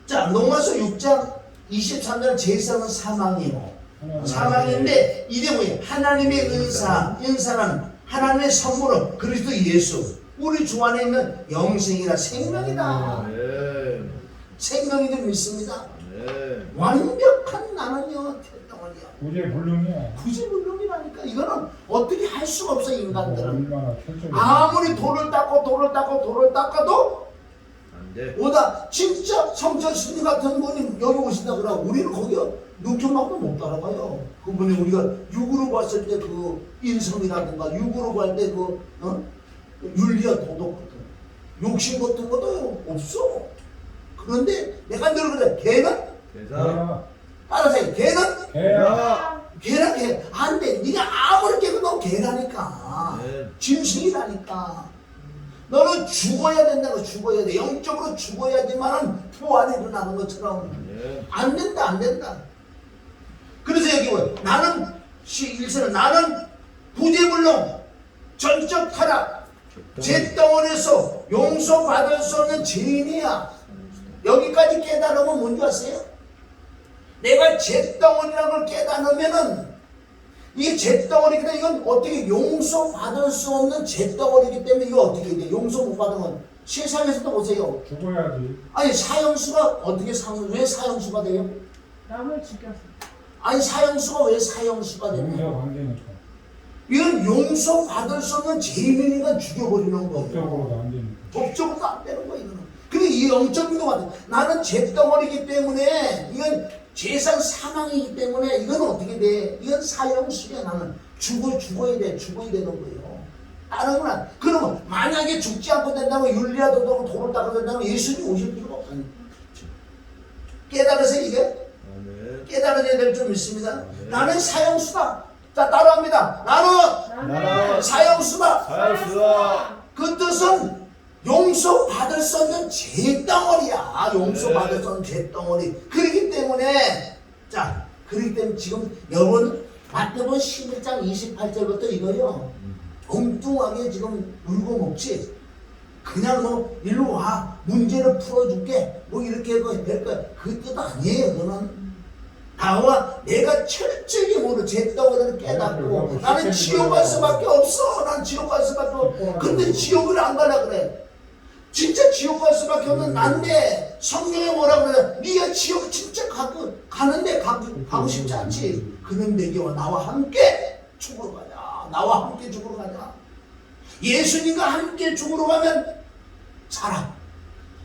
자, 로마서 6장 23절 제사는 사망이고 사망인데 이게 뭐예요? 하나님의 은사는 하나님의 선물은 그리스도 예수 우리 주 안에 있는 영생이라 생명이다. 생명이 좀 믿습니다. 완벽한 나는요 태동원이야. 구제불능이라니까. 이거는 어떻게 할 수가 없어. 인간들은 아무리 돌을 닦아도 오다 진짜 성전 스님 같은 분이 여기 오신다 그러고 우리는 거기 눈총만도 못 따라가요. 그분이 우리가 육으로 봤을 때 그 인성이라든가 육으로 봤을 때 그 윤리와 도덕 같은 욕심 같은 것도 없어. 그런데 내가 늘 그래. 걔는 따라서 걔는 걔는 안 돼. 네가 아무리 깨도 너 걔라니까. 짐승이라니까. 너는 죽어야 된다고. 죽어야 돼. 영적으로 죽어야지만은 부활이 일어나는 것처럼. 안 된다. 그래서 여기 뭐 나는 1절은 나는 부재불능 전적 타락 잿덩어리에서 용서받을 수 없는 죄인이야. 여기까지 깨달으면 뭔지 아세요? 내가 잿덩어리라는 걸 깨달으면은 이게 잿덩어리기다. 이건 어떻게 용서받을 수 없는 잿덩어리기 때문에 이거 어떻게 돼? 용서 못 받으면 세상에서도 보세요. 죽어야지. 아니 사형수가 어떻게 왜 사형수가 돼요? 남을 죽였어. 아니 사형수가 왜 사형수가 되냐? 용서 안 되니까. 이건 용서받을 수 없는 죄인이니까 죽여버리는 거예요. 법적으로도 안 되니까. 법적으로도 안 되는 거예요. 이거는. 근데 이 영적인 거 같아. 나는 잿덩어리기 때문에 이건 죄상 사망이기 때문에 이건 어떻게 돼? 이건 사형수야. 나는 죽어야 되는 거예요. 다른 건 안. 그러면 만약에 죽지 않고 된다면 윤리와 도덕을 도를 닦아야 된다면 예수님 오실 필요가 없다니까. 깨달으세요 이게? 깨달아야 될 줄 믿습니다. 나는 사형수다. 자 따라합니다. 나는 사형수다. 그 뜻은 용서받을 수 없는 죄덩어리야. 용서받을 수 없는 죄덩어리. 그렇기 때문에 지금 여러분 마태복음 11장 28절부터 이거요 엉뚱하게 지금 울고 먹지. 그냥 뭐 일로 와 문제를 풀어줄게 뭐 이렇게 될 거야. 그 뜻 아니에요. 그거는 나와 내가 철저히 모르 잿덩어리를 깨닫고 나는 지옥 갈 수밖에 없어. 난 지옥 갈 수밖에 없어. 근데 지옥을 안 가려 그래. 진짜 지옥 갈 수밖에 없는 난데 성경에 뭐라 그래? 네가 지옥 진짜 가는데 가고 싶지 않지. 그는 내게와 나와 함께 죽으러 가자. 나와 함께 죽으러 가자. 예수님과 함께 죽으러 가면 살아.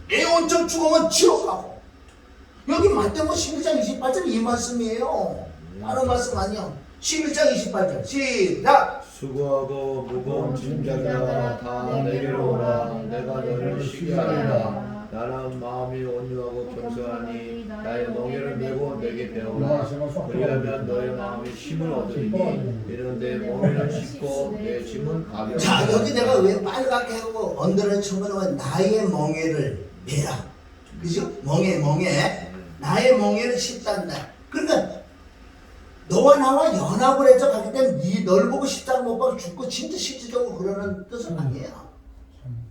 영원적 죽으면 지옥 가고. 여기 마태복음 11장 28절 이 말씀이에요. 다른 말씀 아니야. 11장 28절 시작. 수고하고 무거운 짐자들아 다 내게로 오라. 내가 너를 쉬게 하리라. 나는 마음이 온유하고 겸손하니 나의 멍에를 메고 내게 배우라. 그리하면 너의 마음이 힘을 얻으리니 이런데 멍에는 쉽고 내 짐은 가벼워. 자 여기 내가 왜 빨갛게 하고 언더를 쳐보면 나의 멍에를 메라. 그죠? 멍에 나의 멍에를 씹단다. 그러니까 너와 나와 연합을 해서 가기 때문에 널 보고 십자가 못 박아 죽고 진짜 실질적으로 그러는 뜻은 아니에요.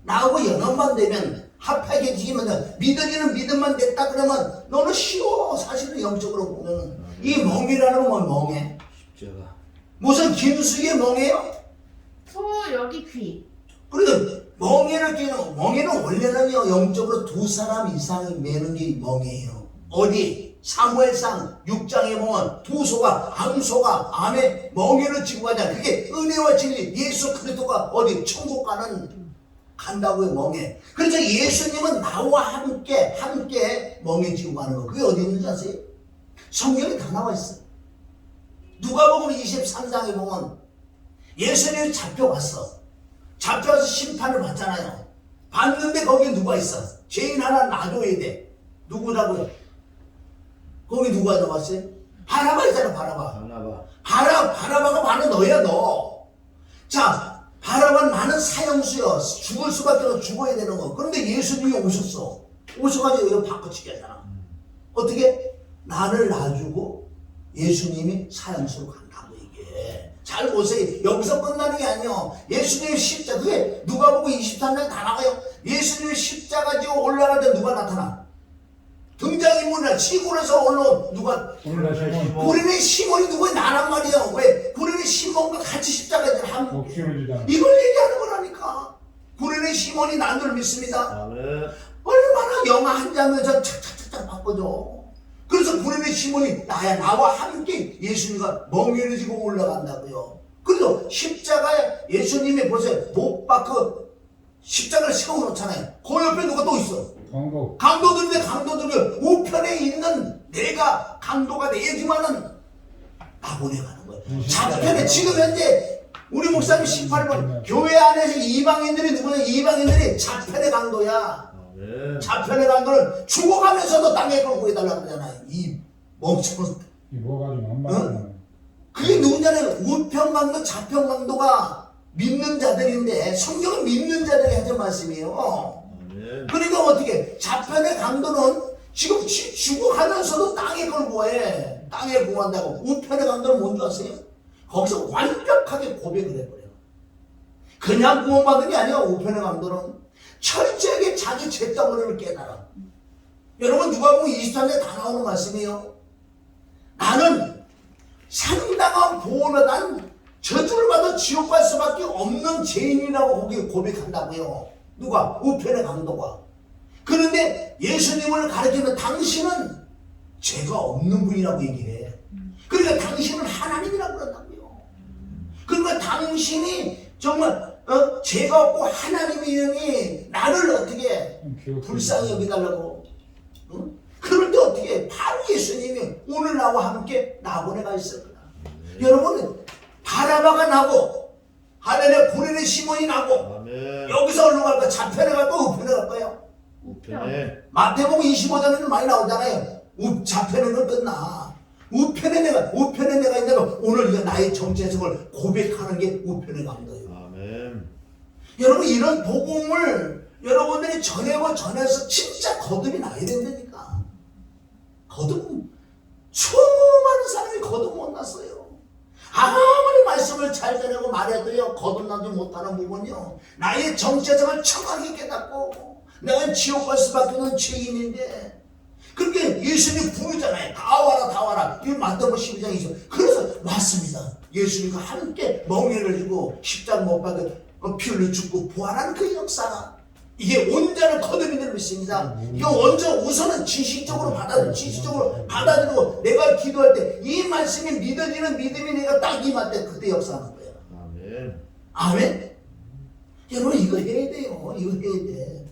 나하고 연합만 되면 합하게 지기면 믿어지는 믿음만 됐다 그러면 너는 쉬워. 사실은 영적으로 보면 이 멍이라는 건 멍에 십자가. 무슨 김수의 멍에요? 소 여기 귀. 그리고 멍에를 끼는 멍에는 원래는요 영적으로 두 사람 이상이 매는 게 멍에예요. 어디? 사무엘상 6장에 보면 두 소가 암소가 암에 멍에를 지고 가잖아요. 그게 은혜와 진리 예수 그리스도가 어디 천국 간다고요. 멍에. 그래서 예수님은 나와 함께 멍에 지고 가는 거. 그게 어디 있는지 아세요? 성경에 다 나와 있어. 누가복음 23장에 보면 예수님이 잡혀왔어. 잡혀와서 심판을 받잖아요. 봤는데 거기에 누가 있어? 죄인 하나 놔줘야 돼. 누구라고요? 거기 누가 들어갔어요? 바라바 있잖아, 바라바. 바라바가 바로 너야, 너. 자, 바라바는 나는 사형수야. 죽을 수밖에 없어. 죽어야 되는 거. 그런데 예수님이 오셨어. 오셔가지고 이거 바꿔치기 하잖아. 어떻게? 나를 놔주고 예수님이 사형수로 간다고 이게. 잘 보세요. 여기서 끝나는 게 아니에요. 예수님의 십자가. 그게 누가복음 23장 다 나가요. 예수님의 십자가 지고 올라갈 때 누가 나타나? 등장인물이나 시골에서 올라온 누가? 구레네 시몬이 누구야? 나란 말이에요. 왜? 구레네 시몬과 같이 십자가에 한 이걸 얘기하는 거라니까. 구레네 시몬이 나를 믿습니다. 얼마나 영화 한 장면에서 착착착착 바꿔줘. 그래서 구레네 시몬이 나와 함께 예수님과 멍에를 지고 올라간다고요. 그래서 십자가에 예수님이 보세요. 못 박고 십자가를 세워놓잖아요. 그 옆에 누가 또 있어? 강도들인데 강도들이 우편에 있는 내가 강도가 되지만은 나보내가는 거예요. 좌편에 지금 현재 우리 목사님 18번 교회 안에서 이방인들이 누구냐? 이방인들이 좌편의 강도야. 좌편의 강도를 죽어가면서도 땅에 걸고 해달라고 그러잖아요. 이 멍청한 그게 누구냐면 우편 강도 좌편 강도가 믿는 자들인데 성경은 믿는 자들이 하는 말씀이에요. 그러니까 어떻게 좌편의 강도는 지금 죽어가면서도 땅에 걸고 해. 땅에 구한다고. 우편의 강도는 뭔지 아세요? 거기서 완벽하게 고백을 해버려요. 그냥 구원받은 게 아니야. 우편의 강도는 철저하게 자기 죄덩어리를 깨달아. 여러분 누가복음 23장에 다 나오는 말씀이에요. 나는 상당한 보호를 난 저주를 받아 지옥 갈 수밖에 없는 죄인이라고 거기 고백한다고요. 누가? 우편의 강도가. 그런데 예수님을 가르치는 당신은 죄가 없는 분이라고 얘기해. 그러니까 당신은 하나님이라고 그런다고요. 그러니까 당신이 정말 죄가 없고 하나님이니 나를 어떻게 불쌍히 여기달라고. 그럴 때 어떻게 바로 예수님이 오늘 나와 함께 나보내가 있을 거다. 여러분 바라바가 나고 하늘에 구레네 시몬이 나고 여기서 어디로 갈까? 좌편에 갈까? 우편에 갈까요? 우편에. 마태복음 25장에는 많이 나오잖아요. 좌편에는 끝나. 우편에 내가 있다가 오늘 이거 나의 정체성을 고백하는 게 우편의 강도예요. 아멘. 여러분 이런 복음을 여러분들이 전하고 전해서 진짜 거듭이 나야 된다니까. 거듭 수많은 사람이 거듭 못 났어요. 아무리 말씀을 잘 전하고 말해도요 거듭나지 못하는 부분이요. 나의 정체성을 정확히 깨닫고 내가 지옥 갈 수밖에 없는 죄인인데 그렇게 예수님이 부르잖아요. 다 와라. 이 마태복음 12장에 있어. 그래서 왔습니다. 예수님과 함께 멍에를 지고 십자가 못 박아 피 흘려 죽고 부활하는 그 역사가 이게 온전한 거듭임을 믿습니다. 이거 우선은 지식적으로 받아들이고 내가 기도할 때 이 말씀이 믿어지는 믿음이 내가 딱 임할 때 그때 역사하는 거예요. 아멘. 아멘? 여러분 이거 해야 돼요. 이거 해야 돼.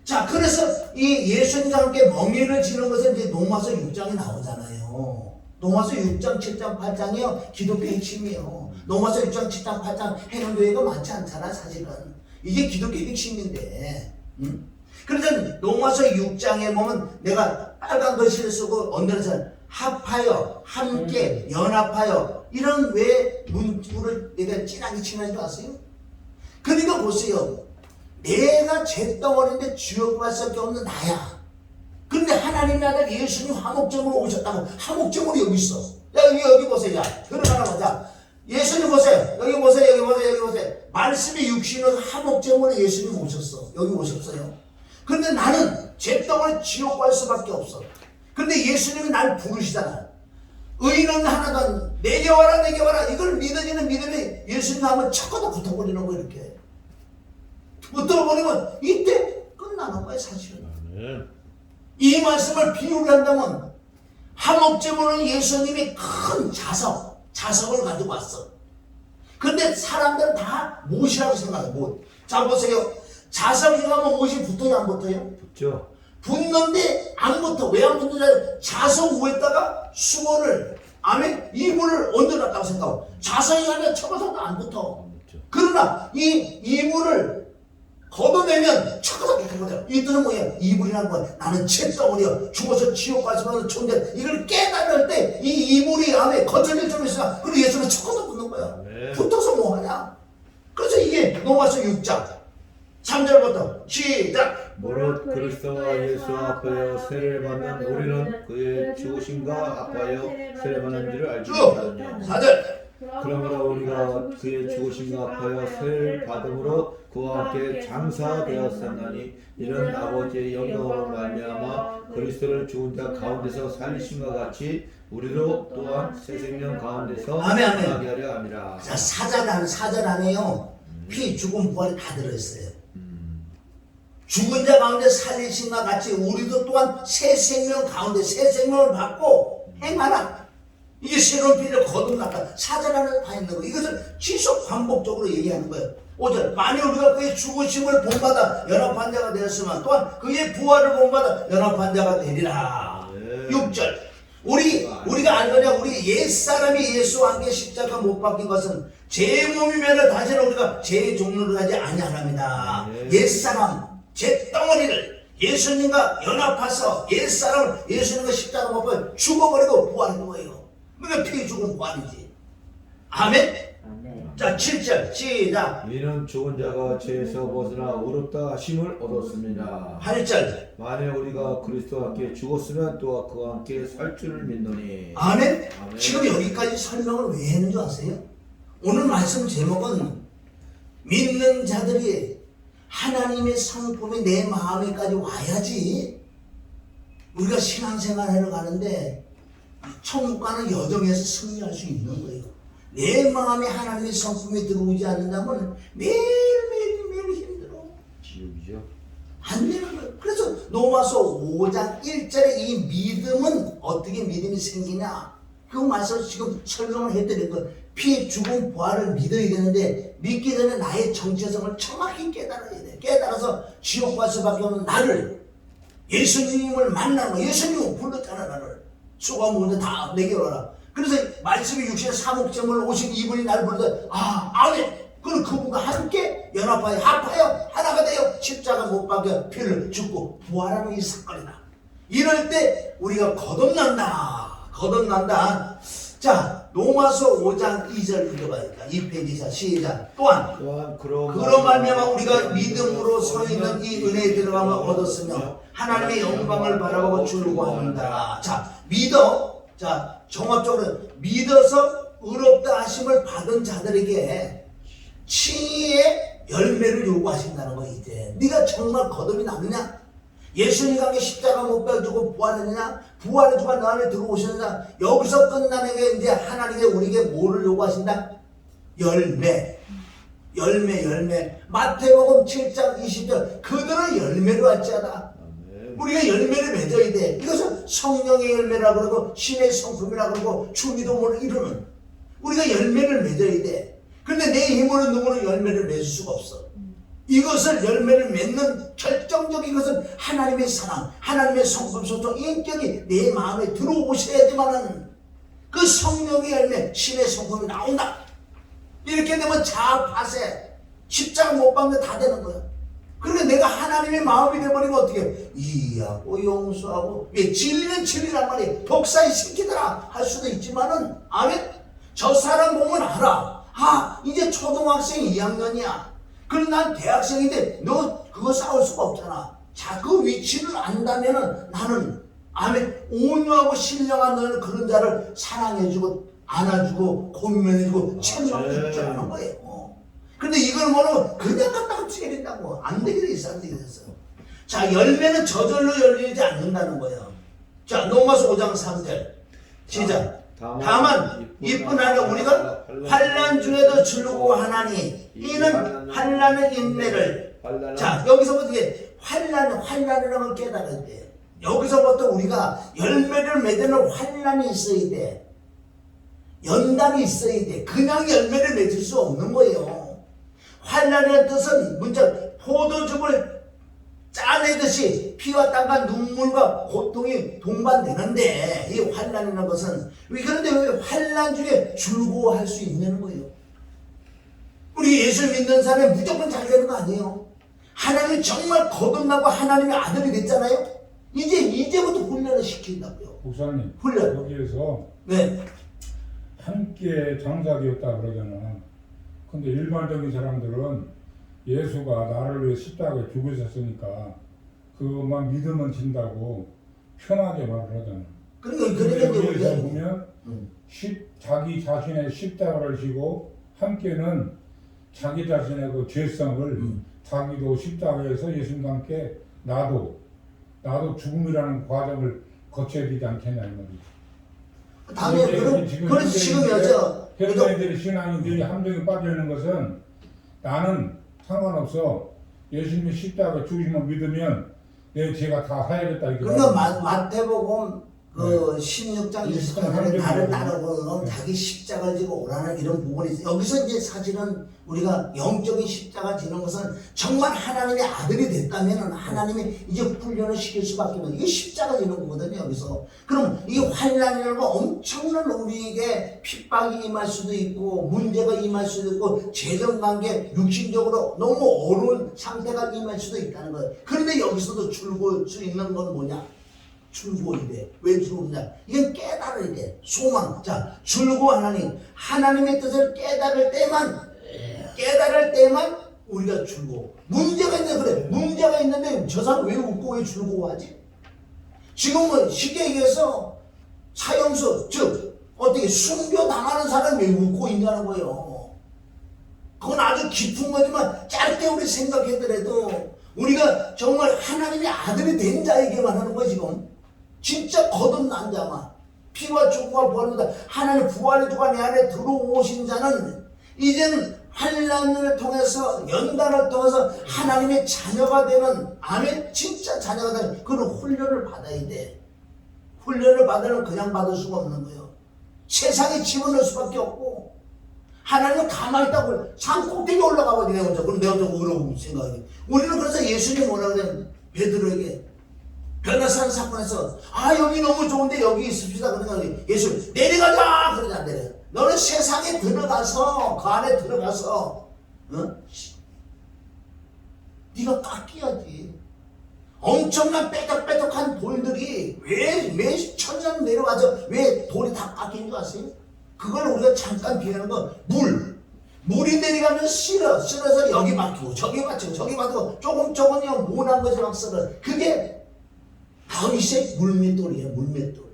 자, 그래서 이 예수님과 함께 멍에를 지는 것은 이제 로마서 6장에 나오잖아요. 로마서 6장, 7장, 8장이요. 기독교 핵심이에요. 로마서 6장, 7장, 8장 해놓은 교회가 많지 않잖아, 사실은. 이게 기독교 핵심인데. 그래서 로마서 6장에 보면 내가 빨간 글씨를 쓰고 언더라서 합하여, 함께, 연합하여 이런 왜 문구를 내가 진하게 칠한 줄 아세요? 그러니까 보세요. 내가 죄덩어리인데 지옥 갈 수밖에 없는 나야. 근데 하나님의 아들 예수님 화목제물로 오셨다고. 화목제물이 여기 있어. 야, 여기 보세요. 야, 들어가나 보자. 예수님 보세요. 여기 보세요. 말씀이 육신은 화목제물로 예수님 오셨어. 여기 오셨어요. 근데 나는 죄덩어리 지옥 갈 수밖에 없어. 근데 예수님이 날 부르시잖아. 의인은 하나도 내게 와라. 이걸 믿어지는 믿음이 예수님 한번 척어도 붙어버리는 거 이렇게. 붙어버리면 이때 끝나는 거예요 사실은. 이 말씀을 비유를 한다면 화목제물은 예수님이 큰 자석을 가지고 왔어. 근데 사람들은 다 못이라고 생각해. 못. 자 보세요. 자석이 가면 못이 붙어요 안 붙어요? 붙죠. 붙는데 안 붙어. 왜 안 붙느냐? 자석 위에다가 수건을 아멘. 이불을 얹어놨다고 생각하고 자세히 하면 쳐서도 안 붙어. 그러나 이 이불을 걷어내면 쳐서 붙어버려. 이 뜻은 뭐예요? 이불이라는 건 나는 잿덩어리야. 죽어서 지옥 가서만 존재. 이걸 깨달을 때 이 이불이 안에 거쳐질 줄 있으나 그리고 예수는 쳐서 붙는 거야. 붙어서 뭐하냐? 그래서 이게 로마서 6장 3절부터 시작. 무릇 그리스도와 예수 앞하여 세례를 받는 우리는 그의 죽으심과 앞하여 세례 받는 줄을 알지 쭉 못하느냐. 4절. 그러므로 우리가 그의 죽으심과 앞하여 세례를 받음으로 그와 함께 장사되었었나니 이는 아버지의 영광으로 말미암아 그리스도를 죽은 자 가운데서 살리심과 같이 우리도 또한 새 생명 가운데서 아멘, 아멘. 거하게 하려 함이라. 자, 사절 안에요. 피, 죽음, 부활이 다 들어있어요. 죽은 자 가운데 살리심과 같이 우리도 또한 새 생명 가운데 새 생명을 받고 행하라. 이게 새로운 피를 거듭났다. 사절 안에 다 있는 거예요. 이것을 지속 반복적으로 얘기하는 거예요. 5절. 만일 우리가 그의 죽으심을 본받아 연합한 자가 되었으면 또한 그의 부활을 본받아 연합한 자가 되리라. 6절. 우리가 알거냐 우리 옛사람이 예수와 함께 십자가 못 박힌 것은 제 몸이면 다시는 우리가 제 종로를 하지 아니하랍니다. 옛사람 제 덩어리를 예수님과 연합해서 옛사람을 예수님과 십자가 못 박혀 죽어버리고 부활한 거예요. 그러니까 피 죽은 부활이지. 아멘. 자 7절 시작. 이는 죽은 자가 죄에서 벗어나 의롭다 하심을 얻었습니다. 8절. 만일 우리가 그리스도와 함께 죽었으면 또한 그와 함께 살 줄을 믿노니. 아멘. 아멘. 지금 여기까지 설명을 왜 했는 줄 아세요? 오늘 말씀 제목은 믿는 자들이 하나님의 성품이 내 마음에까지 와야지 우리가 신앙생활 하러 가는데 천국 가는 여정에서 승리할 수 있는 거예요. 내 마음에 하나님의 성품이 들어오지 않는다면 매일매일 힘들어. 지옥이죠. 안 되는 거예요. 그래서 로마서 5장 1절에 이 믿음은 어떻게 믿음이 생기냐? 그 말씀 지금 설명을 해드린 거. 피, 죽음, 부활을 믿어야 되는데 믿기 전에 나의 정체성을 정확히 깨달아야 돼. 깨달아서 지옥 갈 수밖에 없는 나를 예수님을 만나는 거야. 예수님은 불렀잖아 나를. 수고한 분들 다 내게 오라. 그래서 말씀이 육신의 사목점을 오신 이분이 나를 부르다. 아멘. 그럼 그분과 함께 연합하여 합하여 하나가 되어 십자가 못 박혀 피를 죽고 부활하는 이 사건이다. 이럴 때 우리가 거듭난다. 자, 로마서 5장 2절 읽어봐야겠다. 2페이지에서 시작. 또한 그런 말미암아 우리가 믿음으로 서 있는 이 은혜에 들어가면 얻었으며 하나님의 영광을 바라보고 즐거워한다. 자, 믿어. 자, 종합적으로 믿어서 의롭다 하심을 받은 자들에게 칭의의 열매를 요구하신다는 거. 이제 네가 정말 거듭이 남느냐? 예수님과 함께 십자가 못 박히고 부활했느냐? 부활해주고 너 안에 들어오셨느냐? 여기서 끝나는 게 이제 하나님께 우리에게 뭐를 요구하신다? 열매. 마태복음 7장 20절. 그들은 열매를 받지하다. 우리가 열매를 맺어야 돼. 이것은 성령의 열매라고 그러고 신의 성품이라고 그러고 주기도문을 이루는 우리가 열매를 맺어야 돼. 근데 내 힘으로 누구는 열매를 맺을 수가 없어. 이것을 열매를 맺는 결정적인 것은 하나님의 사랑, 하나님의 성품, 소통, 인격이 내 마음에 들어오셔야지만은 그 성령의 열매, 신의 성품이 나온다. 이렇게 되면 자파세, 십자가 못 박는 다 되는 거야. 그러니까 내가 하나님의 마음이 되어버리면 어떻게 이해하고 용서하고 진리는 진리란 말이에요. 독사에 시키더라 할 수도 있지만은 아멘. 저 사람 보면 알아. 이제 초등학생 2학년이야. 그럼 난 대학생인데 너 그거 싸울 수가 없잖아. 자, 그 위치를 안다면은 나는 아멘. 온유하고 신령한 너는 그런 자를 사랑해주고 안아주고 고민해주고 책망해줄 줄 아는 거예요. 근데 이걸 모르면 그냥 갖다가 때린다고. 안 되게 돼 있어, 안 되게 됐어. 자, 열매는 저절로 열리지 않는다는 거예요. 자, 로마서 5장 3절 시작. 다만 이뿐 아니라 우리가 환난 중에도 즐거워하나니 이는 환난의 인내를. 자, 여기서부터 이게 환난이라는 걸 깨달아야 돼. 여기서부터 우리가 열매를 맺는 환난이 있어야 돼. 연단이 있어야 돼. 그냥 열매를 맺을 수 없는 거예요. 환난이라는 뜻은 문자 포도즙을 짜내듯이 피와 땀과 눈물과 고통이 동반되는데 이 환난이라는 것은 그런데 왜 환난 중에 즐거워할 수 있는 거예요? 우리 예수 믿는 사람이 무조건 잘 되는 거 아니에요. 하나님이 정말 거듭나고 하나님의 아들이 됐잖아요. 이제부터 훈련을 시킨다고요. 목사님, 훈련. 여기에서 네. 함께 장사되었다 그러잖아. 근데 일반적인 사람들은 예수가 나를 위해 십자가에 죽으셨으니까 그것만 믿으면 진다고 편하게 말을 하잖아. 그러니까 여기에서 보면 자기 자신의 십자가를 지고 함께는 자기 자신의 그 죄성을 자기도 십자가에서 예수님과 함께 나도 죽음이라는 과정을 거쳐야 되지 않겠냐 이 말이지. 당연히 그래서 지금 여자 현대인들의 신앙이 늘 함정에 빠져 있는 것은 나는 상관없어. 예수님이 십자가 죽으시면 믿으면 내 죄가 다 사야겠다 이렇게. 그러니까 마태복음 그 16장 28절에 나를 따르고 자기 십자가를 지고 오라는 이런 부분이 있어요. 여기서 이제 사실은 우리가 영적인 십자가 지는 것은 정말 하나님의 아들이 됐다면 하나님이 이제 훈련을 시킬 수밖에 없는 이게 십자가 지는 거거든요. 여기서 그럼 이 환난이라는 거 엄청난 우리에게 핍박이 임할 수도 있고 문제가 임할 수도 있고 재정관계 육신적으로 너무 어려운 상태가 임할 수도 있다는 거예요. 그런데 여기서도 즐거울 수 있는 건 뭐냐? 즐거워야 돼. 왜 즐겁냐? 이건 깨달아야 돼. 소망. 자, 즐거워하나님. 하나님의 뜻을 깨달을 때만 우리가 즐거워. 문제가 있는데 그래. 문제가 있는데 저 사람 왜 웃고 왜 즐거워하지? 지금은 쉽게 얘기해서 사형수, 즉 어떻게 순교당하는 사람이 왜 웃고 있냐는 거예요. 그건 아주 깊은 거지만 짧게 우리 생각하더라도 우리가 정말 하나님의 아들이 된 자에게만 하는 거야 지금. 진짜 거듭난 자만 피와 죽음과 부활입니다. 하나님 부활의 주가 내 안에 들어오신 자는 이제는 환난을 통해서 연단을 통해서 하나님의 자녀가 되는 아멘 진짜 자녀가 되는 그런 훈련을 받아야 돼. 훈련을 받으면 그냥 받을 수가 없는 거예요. 세상에 집어넣을 수밖에 없고 하나님은 가만히 있다고 산 꼭대기 올라가 버리네 혼자. 그럼 내가 좀 어려운 생각이. 우리는 그래서 예수님이 뭐라 그래? 베드로에게 변화산 사건에서 여기 너무 좋은데 여기 있읍시다. 그러니까 예수 내려가자 그러지 안 내려. 너는 세상에 들어가서 그 안에 들어가서 네가 깎여야지. 엄청난 빼덕빼덕한 돌들이 왜 천년 내려가서 왜 돌이 다 깎인 줄 아세요? 그걸 우리가 잠깐 비하는 건 물이 내려가면 쓸어서 여기 막히고 저기 막히고 저기 막히고 조금 모난 것이 막 쓸어. 그게 다윗의 물맷돌이에요. 물맷돌.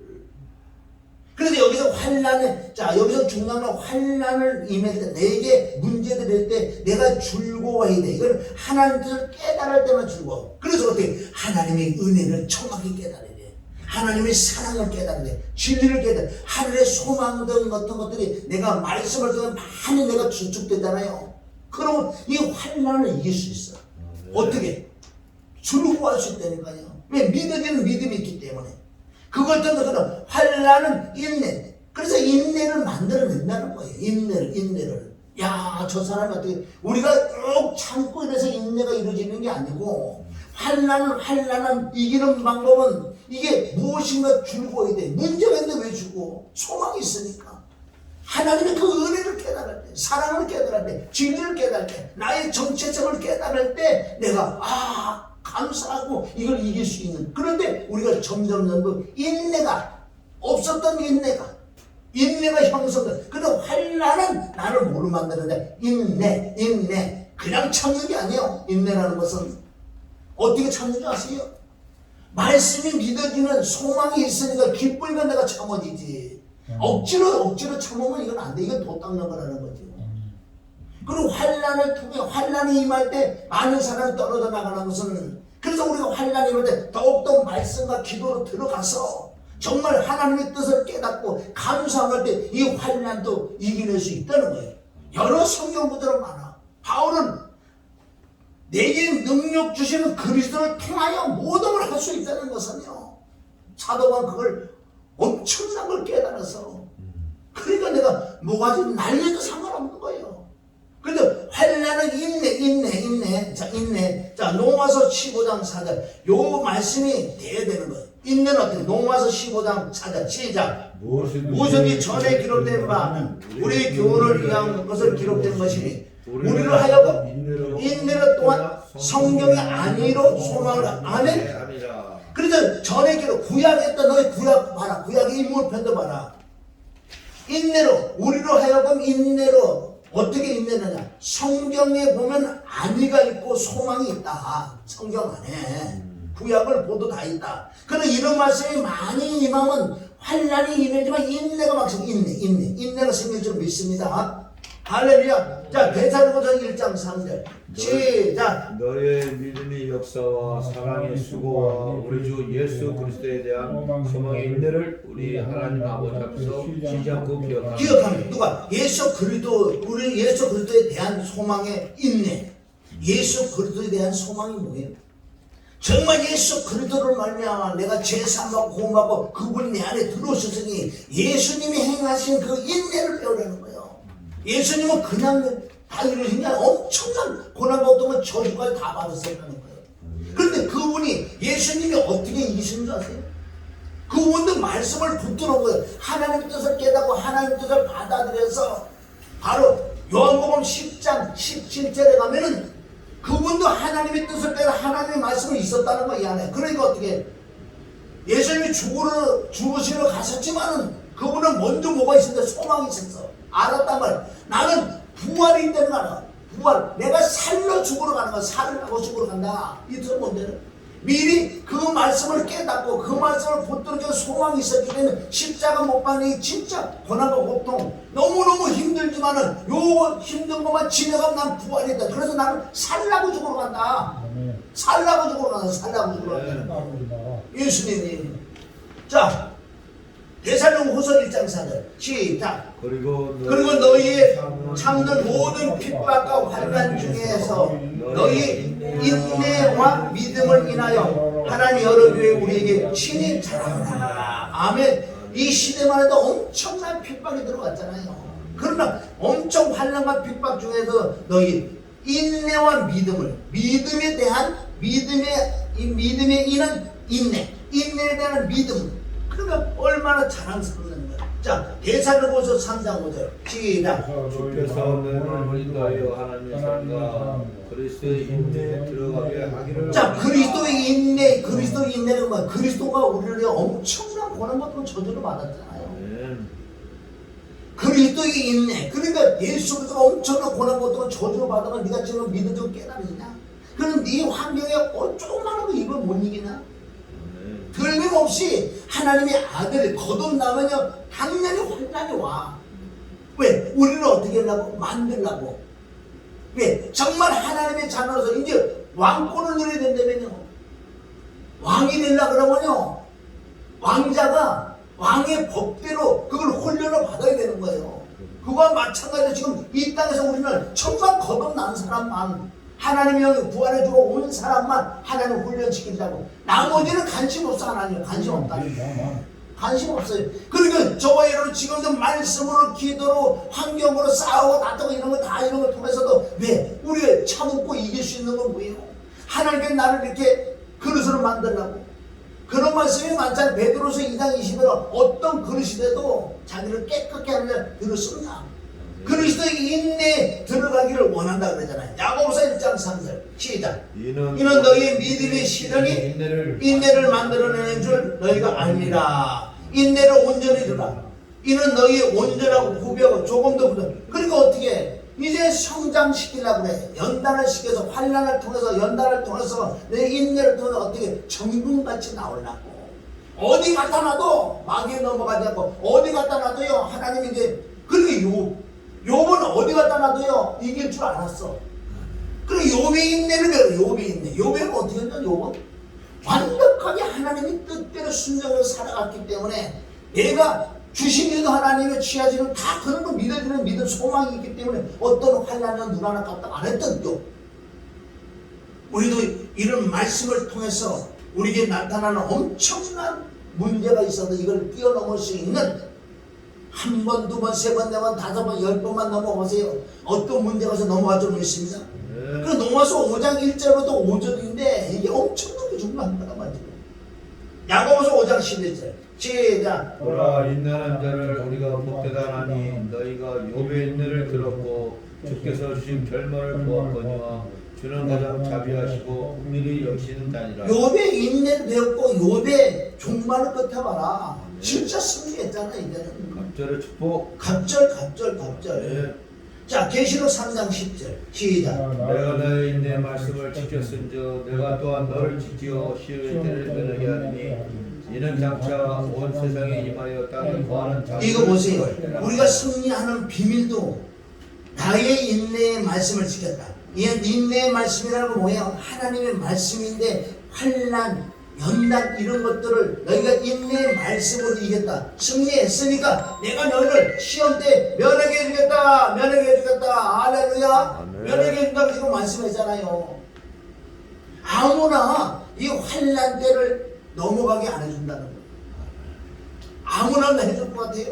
그래서 여기서 환난을 여기서 중요한 건 환난을 임할 때 내게 문제들일 때 내가 즐거워해야 돼. 이걸 하나님 뜻을 깨달을 때만 즐거워. 그래서 어떻게 하나님의 은혜를 정확히 깨달아야 돼. 하나님의 사랑을 깨달아야 돼. 진리를 깨달아야 돼. 하늘의 소망 등 어떤 것들이 내가 말씀을 듣면 많이 내가 주축되잖아요. 그러면 이 환난을 이길 수 있어. 어떻게? 즐거워할 수 있다니까요. 왜? 믿어지는 믿음이 있기 때문에. 그걸 통해서 환난은 인내. 그래서 인내를 만들어낸다는 거예요. 인내를. 야, 저 사람이 어떻게 우리가 쭉 참고 이래서 인내가 이루어지는 게 아니고 환난을 이기는 방법은 이게 무엇인가 즐거워야 돼. 문제가 있는데 왜 즐거워? 소망이 있으니까. 하나님의 그 은혜를 깨달을 때, 사랑을 깨달을 때, 진리를 깨달을 때, 나의 정체성을 깨달을 때 내가 감사하고 이걸 이길 수 있는. 그런데 우리가 점점 인내가 없었던 인내가 형성돼. 그래서 환난은 나를 뭐로 만드는데 인내. 그냥 참는 게 아니에요. 인내라는 것은 어떻게 참는 줄 아세요? 말씀이 믿어지는 소망이 있으니까 기쁘니까 내가 참아지지. 억지로 참으면 이건 안 돼. 이건 도 닦는 거라는 거죠. 그리고 환난을 통해 환난이 임할 때 많은 사람이 떨어져 나가는 것은 그래서 우리가 환난이 임할 때 더욱더 말씀과 기도로 들어가서 정말 하나님의 뜻을 깨닫고 감사할 때 이 환난도 이겨낼 수 있다는 거예요. 여러 성경 구절은 많아. 바울은 내게 능력 주시는 그리스도를 통하여 모든 걸 할 수 있다는 것은요. 사도가 그걸 엄청난 걸 깨달아서 그러니까 내가 뭐가 좀 날려도 상관없는 거예요. 근데 환난은 인내. 자, 인내. 자, 로마서 15장 4절. 요 말씀이 돼야 되는 거예요. 인내는 어떻게? 로마서 15장 4절. 시작. 무엇인지 전에 기록된 바 우리 교훈을 위한 것을 기록된 것이니 우리로 하여금 인내로 또한 성경의 안위로 소망을 아멘. 아니라. 그래서 전에 기록 구약했던 너희 구약 봐라. 구약의 인물편도 봐라. 인내로 우리로 하여금 인내로 어떻게 인내느냐? 성경에 보면 안위가 있고 소망이 있다. 성경 안에 구약을 보도 다 있다. 그런 이런 말씀이 많이 임하면 환난이 임하지만 인내가 막상 인내가 생길 줄 믿습니다. 할렐루야. 자, 데살로니가서 1장 3절 시작. 너의 믿음의 역사와 사랑의 수고와 우리 주 예수 그리스도에 대한 소망의 인내를 우리 하나님 아버지 앞에서 쉬지 않고 기억합니다. 누가? 예수 그리스도, 우리 예수 그리스도에 대한 소망의 인내. 예수 그리스도에 대한 소망이 뭐예요? 정말 예수 그리스도를 말미암아 내가 죄사함받고 구원받고 그분이 내 안에 들어오셨으니 예수님이 행하신 그 인내를 배우라는 거예요. 예수님은 그냥 다 이루신 게 아니라 엄청난 고난과 고통과 저주까지 다 받으셨다는 거예요. 그런데 그분이 예수님이 어떻게 이기신 줄 아세요? 그분도 말씀을 붙들어 거예요. 하나님 뜻을 깨닫고 하나님 뜻을 받아들여서 바로 요한복음 10장 17절에 가면은 그분도 하나님의 뜻을 깨닫고 하나님의 말씀이 있었다는 거 이 안에. 그러니까 어떻게 예수님이 죽으시러 가셨지만은 그분은 먼저 뭐가 있었는데 소망이 있었어. 알았단 말이야. 나는 부활이 있다는 거 알아. 부활. 내가 살러 죽으러 가는 거야. 살을 하고 죽으러 간다. 이틀 뭔데는 미리 그 말씀을 깨닫고 그 말씀을 붙들고 소망이 있었기 때문에 십자가 못 박는 게 진짜 고난과 고통 너무너무 힘들지만은 요 힘든 것만 지나가면 난 부활이 있다. 그래서 나는 살라고 죽으러 간다. 살라고 죽으러 간다. 살라고 죽으러 간다. 예수님이. 자, 데살로니가후서 1장 4절 시작. 그리고 너희의 참는 모든 핍박과 환난 중에서 너희 인내와 믿음을 인하여 하나님 여러 교회 우리에게 친히 자랑하라. 아멘. 이 시대만 해도 엄청난 핍박이 들어왔잖아요. 그러나 엄청 환난과 핍박 중에서 너희 인내와 믿음에 대한 믿음의 이는 인내에 대한 믿음. 그러니까 얼마나 자랑스러운 거야. 자, 데살로니가서 3장 5절 시작. 주께서 너를 인도하여 하나님의 삶과 그리스도의 인내에 들어가게 하기를. 자, 그리스도의 인내는 뭐야? 그리스도가 우리를 위해 엄청난 고난받고 저주를 받았잖아요. 그리스도의 인내. 그러니까 예수 그리스도가 엄청난 고난받고 저주를 받으면 네가 지금 믿어도 깨달으냐? 그럼 네 환경에 조그마한 거 이걸 못 이기나? 틀림없이 하나님의 아들 거듭나면요 당연히 환난이 와. 왜? 우리를 어떻게 하려고? 만들려고. 왜? 정말 하나님의 자녀로서 이제 왕권을 누려야 된다면요, 왕이 되려고 그러면요 왕자가 왕의 법대로 그걸 훈련을 받아야 되는 거예요. 그거와 마찬가지로 지금 이 땅에서 우리는 정말 거듭난 사람만 하나님이 구원해주고 온 사람만 하나님 훈련시킨다고. 나머지는 관심 없어. 하나님 관심 없다. 관심 없어요. 그러니까 저와 여러분 지금도 말씀으로 기도로 환경으로 싸우고 다투고 이런 거 다 이런 거 통해서도 왜 우리가 참고 이길 수 있는 건 뭐예요? 하나님께 나를 이렇게 그릇으로 만들라고. 그런 말씀이 많잖아요. 베드로서 2장 20절에 어떤 그릇이 돼도 자기를 깨끗게 하는 그릇입니다. 그리스도의 인내에 들어가기를 원한다 그러잖아요. 야고보서 1장 3절 시작. 이는 너희의 믿음의 시련이 인내를 만들어내는 줄 너희가 아니라. 인내를 온전히 두라. 이는 너희의 온전하고 구별하고 조금도 부족. 그러니까 어떻게 이제 성장시키려고 그래. 연단을 시켜서 환난을 통해서 연단을 통해서 내 인내를 통해서 어떻게 정금같이 나오려고. 어디 갖다 놔도 마귀에 넘어가지 않고 어디 갖다 놔도요 하나님이 이제. 그러니까 욥은 어디 갖다 놔도요 이길 줄 알았어. 그리고 욥의 인내를 배워. 욥의 인내. 욥은 어떻게 했냐? 욥은 완벽하게 하나님의 뜻대로 순종을 살아갔기 때문에 내가 주신 일도 하나님의 취하지는 다 그런 걸 믿어지는 믿음 소망이 있기 때문에 어떤 환난은 눈 하나 깜짝 안 했던 욥. 우리도 이런 말씀을 통해서 우리에게 나타나는 엄청난 문제가 있어도 이걸 뛰어넘을 수 있는 한 번, 두 번, 세 번, 네 번, 다섯 번, 10번만 넘어가세요. 어떤 문제가 서 넘어갈 줄 모르십니다. 그 로마서 5장 1절부터 5절인데 이게 엄청나게 중요한 거란 말이에요. 야고보서 5장 11절 시작. 보라 인내하는 자를 우리가 복되다 하니 너희가 욥의 인내를 들었고 주께서 주신 결말을 보았거니와 주는 가장 자비하시고 은밀히 여기시는 자니라. 욥의 인내를 배웠고 욥의 종말을 끝에 봐라. 진짜 승리했잖아 이제는. 갑절의 축복. 갑절. 자 계시록 3장 10절 시작. 내가 너의 인내 말씀을 지켰은즉 내가 또한 너를 지키어 시험의 때를 면하게 하리니 이는 장차 온 세상에 임하여 땅에 거하는 자. 이거 보세요. 우리가 승리하는 비밀도 나의 인내의 말씀을 지켰다. 이 인내의 말씀이라는 건 뭐예요? 하나님의 말씀인데 환난, 연단 이런 것들을 너희가 인내의 말씀으로 이겼다. 승리했으니까 내가 너를 시험 때 면하게 해주겠다. 할렐루야. 면하게 해준다고 지금 말씀했잖아요. 아무나 이 환난 때를 넘어가게 안 해준다는 거예요. 아무나 해줄 것 같아요?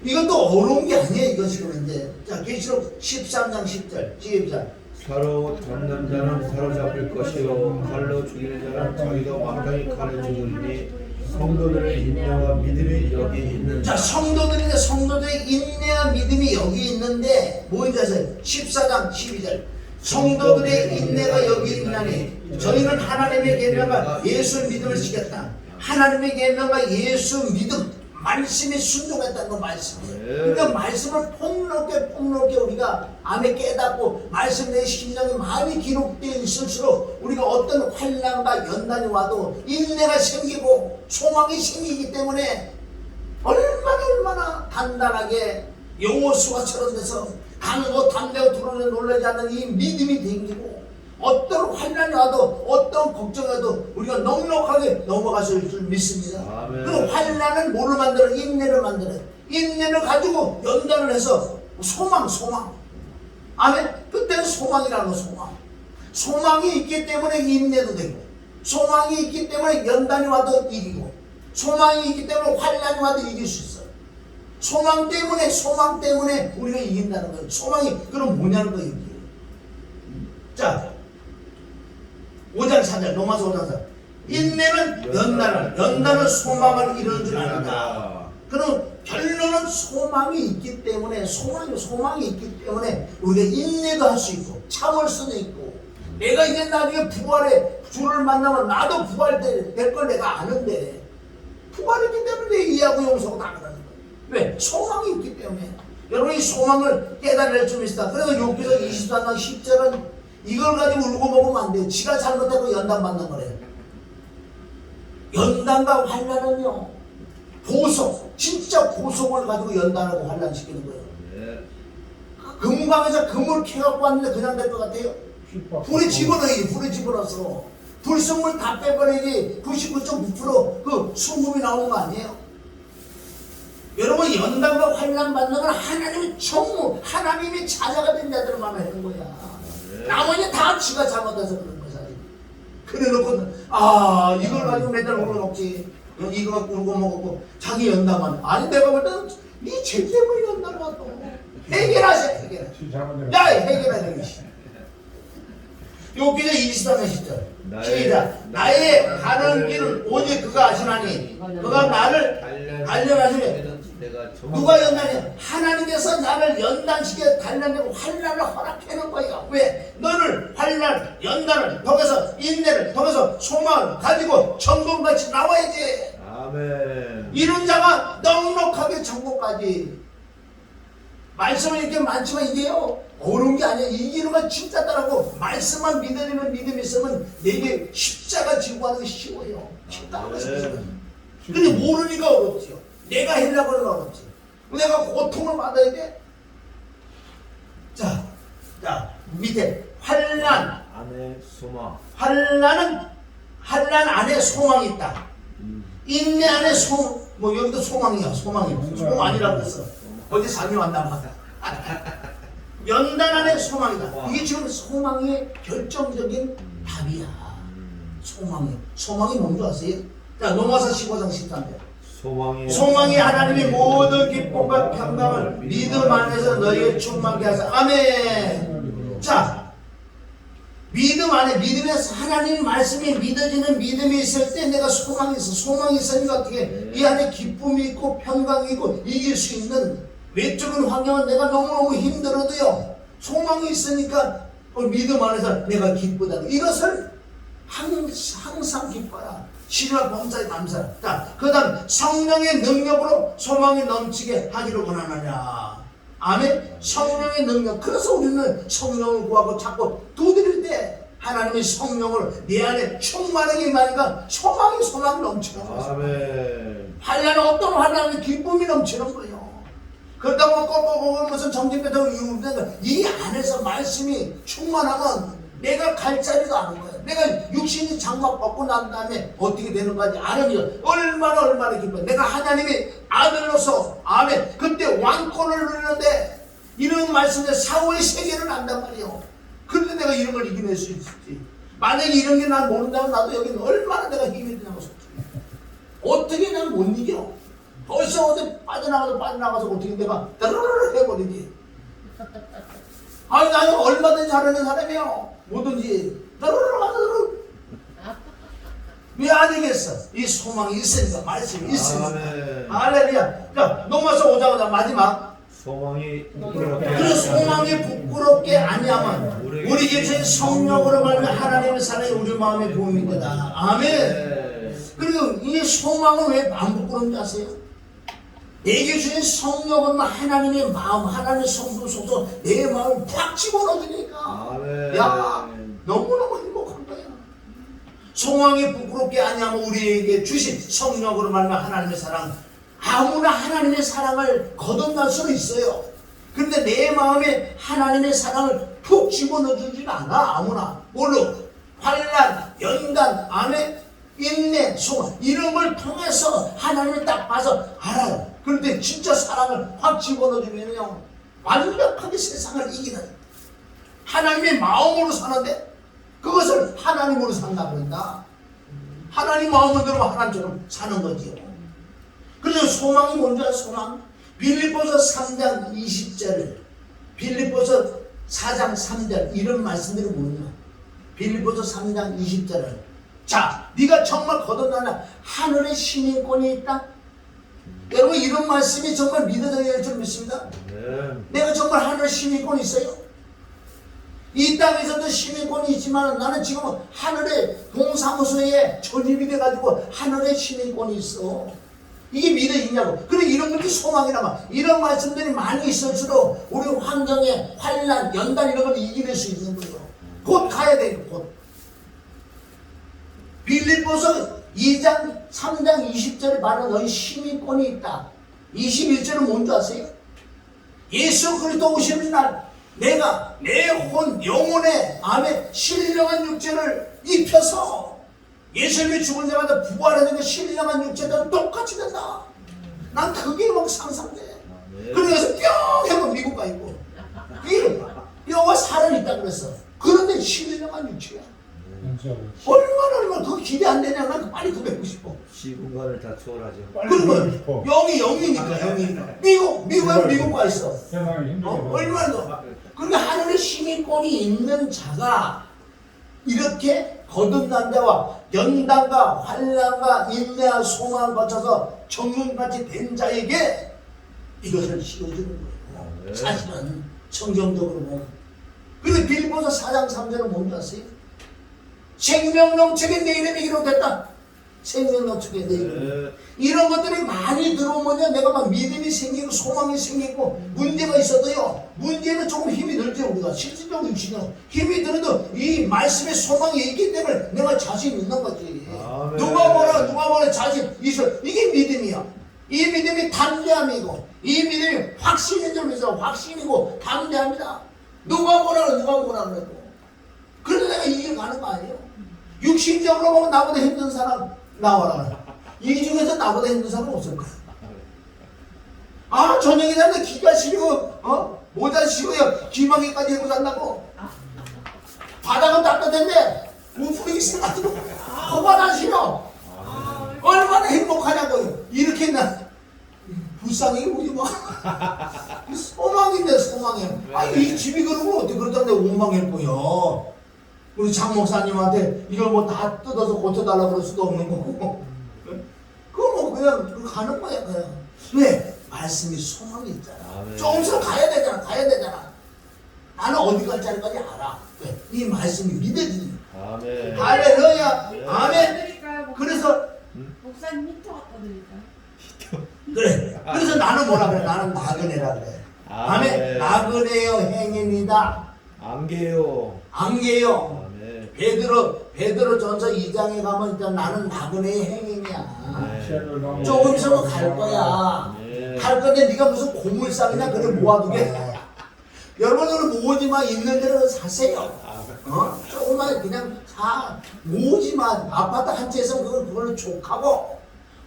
이건 또 어려운 게 아니에요. 이거 지금 이제 자 계시록 13장 10절 시작. 사로 잡는 자는 사로잡힐 것이요 칼로 죽이는 자는 자기도 마땅히 칼에 죽으리니 성도들의 인내와 믿음이 여기 있는 자 성도들인데 성도들의 인내와 믿음이 여기 있는데 뭐인지 아세요? 14장 12절 성도들의 인내가 여기 있나니 저희는 하나님의 계명과 예수 믿음을 지켰다. 하나님의 계명과 예수 믿음 말씀에 순종했다는 거 말씀이에요. 그러니까 말씀을 폭넓게 우리가 안에 깨닫고 말씀 내 심장에 마음이 기록되어 있을수록 우리가 어떤 환난과 연단이 와도 인내가 생기고 소망이 생기기 때문에 얼마나 단단하게 여호수아처럼 돼서 강하고 담대하고 드러내 놀라지 않는 이 믿음이 생기고 어떤 환난이 와도 어떤 걱정이 와도 우리가 넉넉하게 넘어갈 수 있을 줄 믿습니다. 그 환난은 뭐를 만들어? 인내를 만들어요. 인내를 가지고 연단을 해서 소망 아멘. 그때는 소망이라는 거 소망이 있기 때문에 인내도 되고 소망이 있기 때문에 연단이 와도 이기고 소망이 있기 때문에 환난이 와도 이길 수 있어요. 소망 때문에 우리가 이긴다는 거예요. 소망이 그럼 뭐냐는 거예요. 자 5장 4절 로마서 5장 4절 인내는 연단은 소망을 이루는 줄 아는다. 그럼 결론은 소망이 있기 때문에 소망이 있기 때문에 우리가 인내도 할 수 있고 참을 수도 있고 내가 이제 나중에 부활에 주를 만나면 나도 부활 될 걸 내가 아는데 부활했기 때문에 이해하고 용서하고 다 그러는 거예요. 왜? 소망이 있기 때문에. 여러분 이 소망을 깨달을 좀 있다. 그래서 욥기서 24장 10절은 이걸 가지고 울고 먹으면 안 돼요. 지가 잘못하고 연단받는 거래요. 연단과 환난은요 진짜 보석을 가지고 연단하고 환난시키는 거예요. 금광에서 금을 캐갖고 왔는데 그냥 될 것 같아요? 불에 집어넣어서 불순물 다 빼버리지 99.9% 그 순금이 나오는 거 아니에요? 여러분 연단과 환난 받는 건 하나님의 청무 하나님의 자녀가 된 자들만 하는 거야. 나머지 다 지가 잘못해서 그런 거야. 그래놓고 이걸 가지고 맨날 울고 먹지 이거 갖고 울고 먹었고 자기 연단만 아니 내가 볼 때는 니죄 때문에 연단을 왔다. 해결하세요. 해결하세요. 욥기서 23장 10절 시작. 나의 가는 길은 오직 그가 아시나니 그가 나를 단련하시네. 누가 연단해? 하나님께서 나를 연단시켜 단련되고 환난을 허락하는 거야. 왜? 너를 환난, 연단을 통해서 인내를 통해서 소망을 가지고 천국같이 나와야지. 아멘. 이런 자가 넉넉하게 천국까지. 말씀은 이렇게 많지만 이게요 어려운 게 아니야. 이기는 건 진짜 따라고 말씀만 믿으면 믿음이 있으면 내게 십자가 지고 하는 게 쉬워요. 쉽다고 해서 근데 모르니까 어렵지요. 내가 하려고 하는 건 어렵지. 내가 고통을 받아야 돼. 자 밑에 환난 안에 소망. 환난 안에 소망이 있다. 인내 안에 뭐 여기도 소망이야. 소망 아니라고 했어. 어디 잠이 왔나 봐. 연단 안에 소망이다. 이게 지금 소망의 결정적인 답이야. 소망이 뭔지 아세요? 자 로마서 15장 13절 소망이 하나님의 모든 기쁨과 평강을 믿음 안에서 너희에게 충만케 하사. 아멘. 자, 믿음 안에, 믿음에서 하나님 말씀이 믿어지는 믿음이 있을 때 내가 소망이 있어. 소망이 있으니까 어떻게 이 안에 기쁨이 있고 평강이 있고 이길 수 있는 외적인 환경은 내가 너무너무 힘들어도요, 소망이 있으니까 믿음 안에서 내가 기쁘다. 이것을 항상 기뻐라. 신뢰와 범사에 감사라. 자, 그 다음 성령의 능력으로 소망이 넘치게 하기를 원하느냐. 아멘. 성령의 능력. 그래서 우리는 성령을 구하고 자꾸 두드릴 때 하나님의 성령을 내 안에 충만하게 임하니까 소망이 넘치는 거죠. 아멘. 환란, 어떤 환란은 기쁨이 넘치는 거예요. 그렇다고 꼭 무슨 정신배도 이유인데 이 안에서 말씀이 충만하면 내가 갈 자리도 아는 거예요. 내가 육신이 장막 벗고 난 다음에 어떻게 되는 건지 아는 거예요. 얼마나 기뻐. 내가 하나님의 아들로서, 아멘, 그때 왕권을 누리는데 이런 말씀에 사후의 세계를 안단 말이에요. 그런데 내가 이런 걸 이겨낼 수 있을지. 만약에 이런 게 난 모른다면 나도 여기는 얼마나 내가 힘이 드냐고 솔직히. 어떻게 난 못 이겨. 벌써 어디 빠져나가서 어떻게 내가 따르르르 해버리지. 아니 나는 얼마든지 잘하는 사람이요. 뭐든지 따르르르 가서 왜 안 되겠어? 이 소망이 있으니까, 말씀이 있으니까. 할렐루야. 자, 로마서 5장 마지막. 소망이 그 소망이 부끄럽게 아니하면 우리 곁에 성령으로 말하면 하나님의 사랑이 우리 마음에 부음이 되다. 아멘. 그리고 이 소망은 왜 안 부끄러운지 아세요? 내게 주신 성령은 하나님의 마음, 하나님의 성품 속에서 내 마음을 팍 집어넣으니까 야, 너무너무 행복한 거야. 소망이 부끄럽게 아니하면 우리에게 주신 성령으로 말하면 하나님의 사랑, 아무나 하나님의 사랑을 거듭날 수는 있어요. 그런데 내 마음에 하나님의 사랑을 푹 집어넣어주진 않아. 아무나. 뭘로? 환난, 연단, 아멘, 인내, 소망 이런 걸 통해서 하나님을 딱 봐서 알아요. 그런데 진짜 사랑을 확 집어넣어주면요 완벽하게 세상을 이기는 하나님의 마음으로 사는데 그것을 하나님으로 산다 그런다. 하나님 마음을 들으면 하나님처럼 사는 거지요. 그래서 소망이 뭔지 알아요? 소망. 빌립보서 3장 20절, 빌립보서 4장 3절 이런 말씀들이 뭐냐? 빌립보서 3장 20절을 자, 네가 정말 거듭나냐? 하늘에 시민권이 있다. 여러분 이런 말씀이 정말 믿어져야 할 줄 믿습니다. 내가 정말 하늘에 시민권이 있어요. 이 땅에서도 시민권이 있지만 나는 지금 하늘에 동사무소에 전입이 돼가지고 하늘에 시민권이 있어. 이게 믿어지냐고. 그래 이런 것이 소망이라면 이런 말씀들이 많이 있을수록 우리 환경에 환난, 연단 이런 걸 이겨낼 수 있는 거예요. 곧 가야 돼요. 곧. 빌립보서 2장 3장 20절에 말하는 너희 시민권이 있다. 21절은 뭔지 아세요? 예수 그리스도 오시는 날 내가 내 혼 영혼에 아멘 신령한 육체를 입혀서 예수님이 죽은 자마다 부활하는 그 신령한 육체도 똑같이 된다. 난 그게 막 상상돼. 그래서 뿅 하면 미국 가 있고 뼈와 살은 있다 그랬어. 그런데 신령한 육체야. 얼마나 그 기대 안 되냐. 난 빨리 그 뵙고 싶어. 시공간을 다 초월하죠. 그러면 영이니까 미국 가 있어. 얼마나 더. 그러니까 하늘의 시민권이 있는 자가 이렇게 거듭난 자와 연단과 환난과 인내와 소망을 거쳐서 정금같이 된 자에게 이것을 씌워주는 거예요. 사실은 성경적으로 보면. 그리고 빌립보서 4장 3절은 뭔지 아세요? 생명농축에 내 이름이 기록됐다. 생명농축에 내 이름. 이런 것들이 많이 들어오면 내가 막 믿음이 생기고 소망이 생기고 문제가 있어도요. 문제는 조금 힘이 들죠. 우리가 실질적으로 육신은 힘이 들어도 이 말씀에 소망이 있기 때문에 내가 자신 있는 거지. 누가 뭐라 자신 있어. 이게 믿음이야. 이 믿음이 담대함이고 이 믿음이 확신인 줄 믿어. 확신이고 담대합니다. 누가 뭐라 그래도 그래도 내가 이겨가는 거 아니에요. 육신적으로 보면 나보다 힘든 사람 나와라. 이 중에서 나보다 힘든 사람 없을 거야. 아, 저녁에 자는데 기가 시리고 모자 시고요 귀마개까지 입고 잔다고. 바닥은 따뜻한데 우프리기 생각도 코가 다 시려. 얼마나 행복하냐고요. 이렇게 이렇게 나 불쌍히 우리 막 소망인데 소망이. 아니 이 집이 그러면 어떻게 그러다 내 원망일 거야. 우리 장 목사님한테 이걸 뭐 다 뜯어서 고쳐달라고 그럴 수도 없는 거고. 그거 뭐 그냥 가는 거야 그냥. 왜? 말씀이 소망이 있잖아. 아멘. 조금씩 가야 되잖아. 가야 되잖아. 나는 어디 갈 자리까지 알아. 왜? 이 말씀이 믿어지니. 아멘. 할렐루야. 네. 아멘. 드릴까요? 그래서 목사님 히터 갖다 드릴까요? 그래. 그래서 나는 뭐라 그래? 나는 나그네라 그래. 아멘. 나그네요 행인이다. 안개요. 안개요. 아멘. 베드로 전서 2장에 가면 일단 나는 나그네의 행인이야. 시야를 조금 있으면 갈 거야. 아멘. 갈 건데 네가 무슨 고물상이냐 그래 모아두게. 여러분들은 모으지마. 있는 대로 사세요. 조금만 그냥 사. 모으지마. 아파트 한 채에서 그걸로 족하고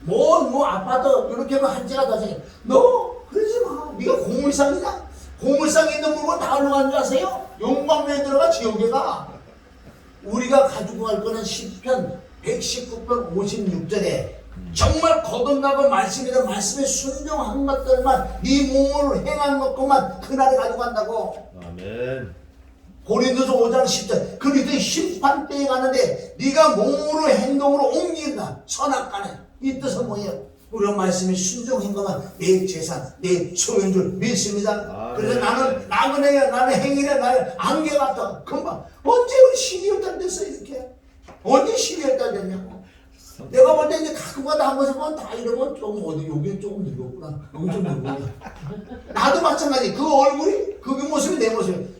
뭐 아파트 이렇게 하면 한 채가 더 생겨. 너 그러지 마. 네가 고물상이냐? 고물상에 있는 물건 다 얼로 가는 줄 아세요? 용광로에 들어가 지옥에 가. 우리가 가지고 갈 거는 시편 119편 56절에 정말 거듭나고 말씀이다. 말씀에 순종한 것들만 네 몸으로 행한 것만 그날에 가지고 간다고. 아멘. 고린도서 5장 10절 그리스도의 심판대에 가는데 네가 몸으로 행동으로 옮긴다. 선악간에. 이 뜻은 뭐예요? 우리가 말씀에 순종한 것만 내 재산, 내 소유인 줄 믿습니다. 아멘. 그래서 나는 나그네야. 나는 행위야. 나는 안개 같다. 금방 언제 우리 12월 달 됐어 이렇게? 언제 12월 달 됐냐고. 내가 볼 때 이제 가끔가다 한 번씩 보면 다 이러면 좀 어디 여기 조금 늙었구나. 여기 좀 늙었구나. 나도 마찬가지. 그 얼굴이 그 모습이 내 모습이.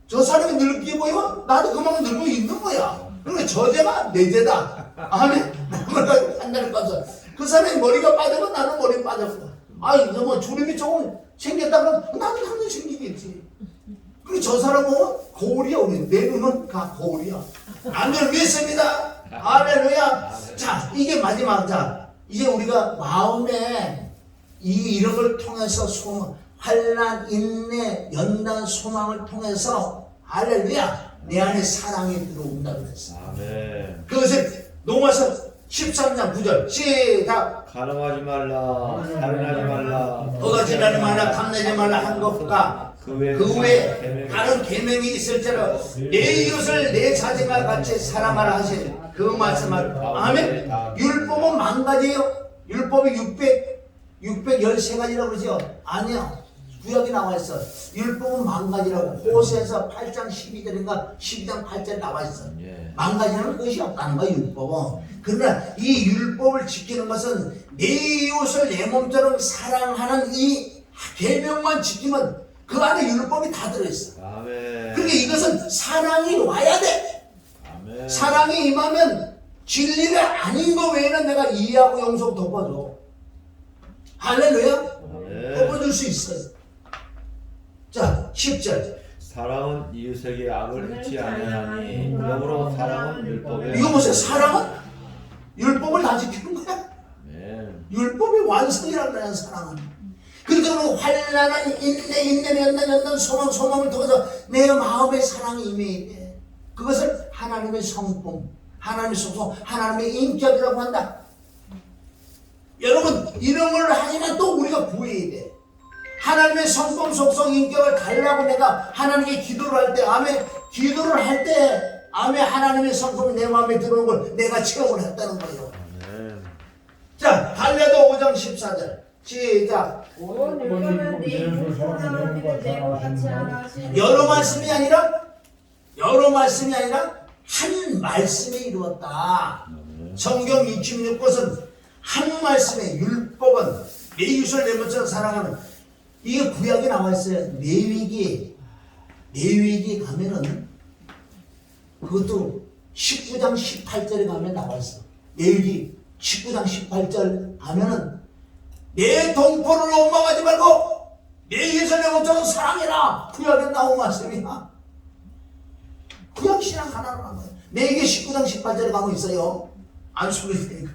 저 사람이 늙게 보이면 나도 그만큼 늙고 있는 거야. 그러니까 저 죄가 내 죄다. 아멘. 남을 가지고 판단을 까서 그 사람이 머리가 빠져면 나는 머리 빠졌고. 아니 뭐 주름이 조금 생겼다면 나도 당연히 생기겠지. 그리고 저 사람 보면 거울이야. 우리 내 눈은 다 거울이야. 아멘. 믿습니다. 할렐루야. 자 이게 마지막. 자 이제 우리가 마음에 이런 걸 통해서 소망, 환난, 인내, 연단, 소망을 통해서 할렐루야 내 안에 사랑이 들어온다 그랬어. 아멘. 그것을 로마서 13장 9절 시작. 가늠하지 말라. 살인하지 말라. 도다질하지 말라. 탐내지 말라 한 것과 그 외에 다른 계명이 있을지라 내 이웃을 내 자신과 같이 사랑하라 하신 그 말씀을. 아멘. 율법은 만 가지예요. 율법이 613가지라고 그러죠. 아니요. 구약이 나와 있어. 율법은 만 가지라고. 호세에서 8장 12절인가 12장 8절에 나와 있어. 만 가지는 것이 없다는 거야 율법은. 그러나 이 율법을 지키는 것은 내 이웃을 내 몸처럼 사랑하는 이 계명만 지키면 그 안에 율법이 다 들어있어. 아멘. 그러니까 이것은 사랑이 와야 돼. 아멘. 사랑이 임하면 진리가 아닌 거 외에는 내가 이해하고 용서하고 덮어줘. 할렐루야. 아멘. 덮어줄 수 있어. 자 10절. 사랑은 이웃에게 악을 해치 아니하니 그러므로 사랑은 율법에. 이거 보세요. 사랑은 율법을 다 지키는 거야. 아멘. 율법의 완성이라고 그래요. 사랑은. 그러니까 환난한 인내, 연단, 소망을 통해서 내 마음의 사랑이 임해야 돼. 그것을 하나님의 성품, 하나님의 속성, 하나님의 인격이라고 한다. 여러분 이런 걸 하려면 또 우리가 구해야 돼. 하나님의 성품, 속성, 인격을 달라고 내가 하나님께 기도를 할 때, 아멘, 기도를 할 때, 아멘, 하나님의 성품이 내 마음에 들어오는 걸 내가 체험을 했다는 거예요. 아멘. 자, 갈라디아 5장 14절 시작. 온 율법은 내 이웃을 사랑하는 내가 같이 하라 하신 여러 말씀이 아니라 한 말씀에 이루었다. 성경 66곳은 한 말씀에 율법은 내 이웃을 내 몸처럼 사랑하는. 이게 구약에 나와 있어요. 레위기 가면은 그것도 19장 18절에 가면 나와 있어. 레위기 19장 18절 가면은 내 동포를 원망하지 말고 내 이웃을 내 몸처럼 사랑해라. 구약에 나온 말씀이야. 구약 신앙 하나로 한 거예요. 레위기 19장 18절에 가면 있어요. 안 숨기니까.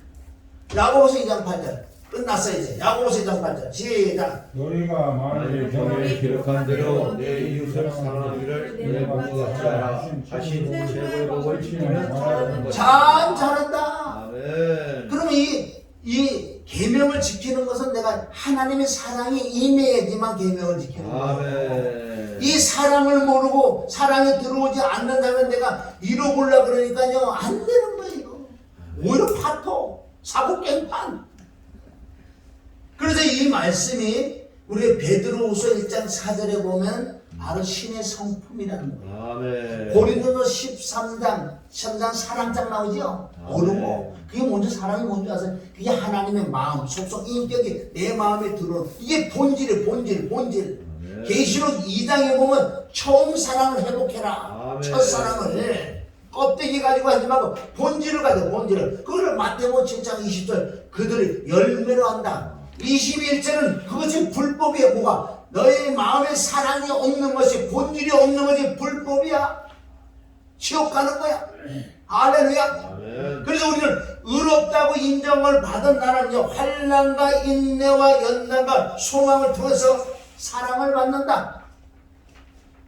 야고보서 2장 8절 끝났어요. 이제 야고보서 2장 8절 시작. 너희가 만일 전에 기록한 대로 내 이웃을 사랑하기를 내 몸과 같이 하라 하신 최고의 복을 지키면 잘하는 것이다. 참 잘한다. 아멘. 그러면 이 이 계명을 지키는 것은 내가 하나님의 사랑이 임해야지만 계명을 지키는 거예요. 아멘. 이 사랑을 모르고 사랑에 들어오지 않는다면 내가 잃어보려고 그러니까요 안 되는 거예요. 오히려 파토, 사고 깽판. 그래서 이 말씀이 우리 베드로후서 1장 4절에 보면 바로 신의 성품이라는 거예요. 아멘. 고린도서 13장 사랑장 나오죠? 모르고 그게 먼저 사랑이 뭔지 아세요? 그게 하나님의 마음, 속성, 인격이 내 마음에 들어오는 이게 본질이에요. 본질. 계시록 2장에 보면 처음 사랑을 회복해라. 아멘. 첫사랑을 껍데기 가지고 하지 말고 본질을 가지고 본질을. 그걸 마태복음 7장 20절 그들을 열매로 한다. 21절은 그것이 불법이야. 뭐가? 너의 마음에 사랑이 없는 것이 본질이 없는 것이 불법이야. 지옥 가는 거야. 할렐루야. 아멘. 그래서 우리는 의롭다고 인정을 받은 나라는요 환난과 인내와 연단과 소망을 통해서 사랑을 받는다.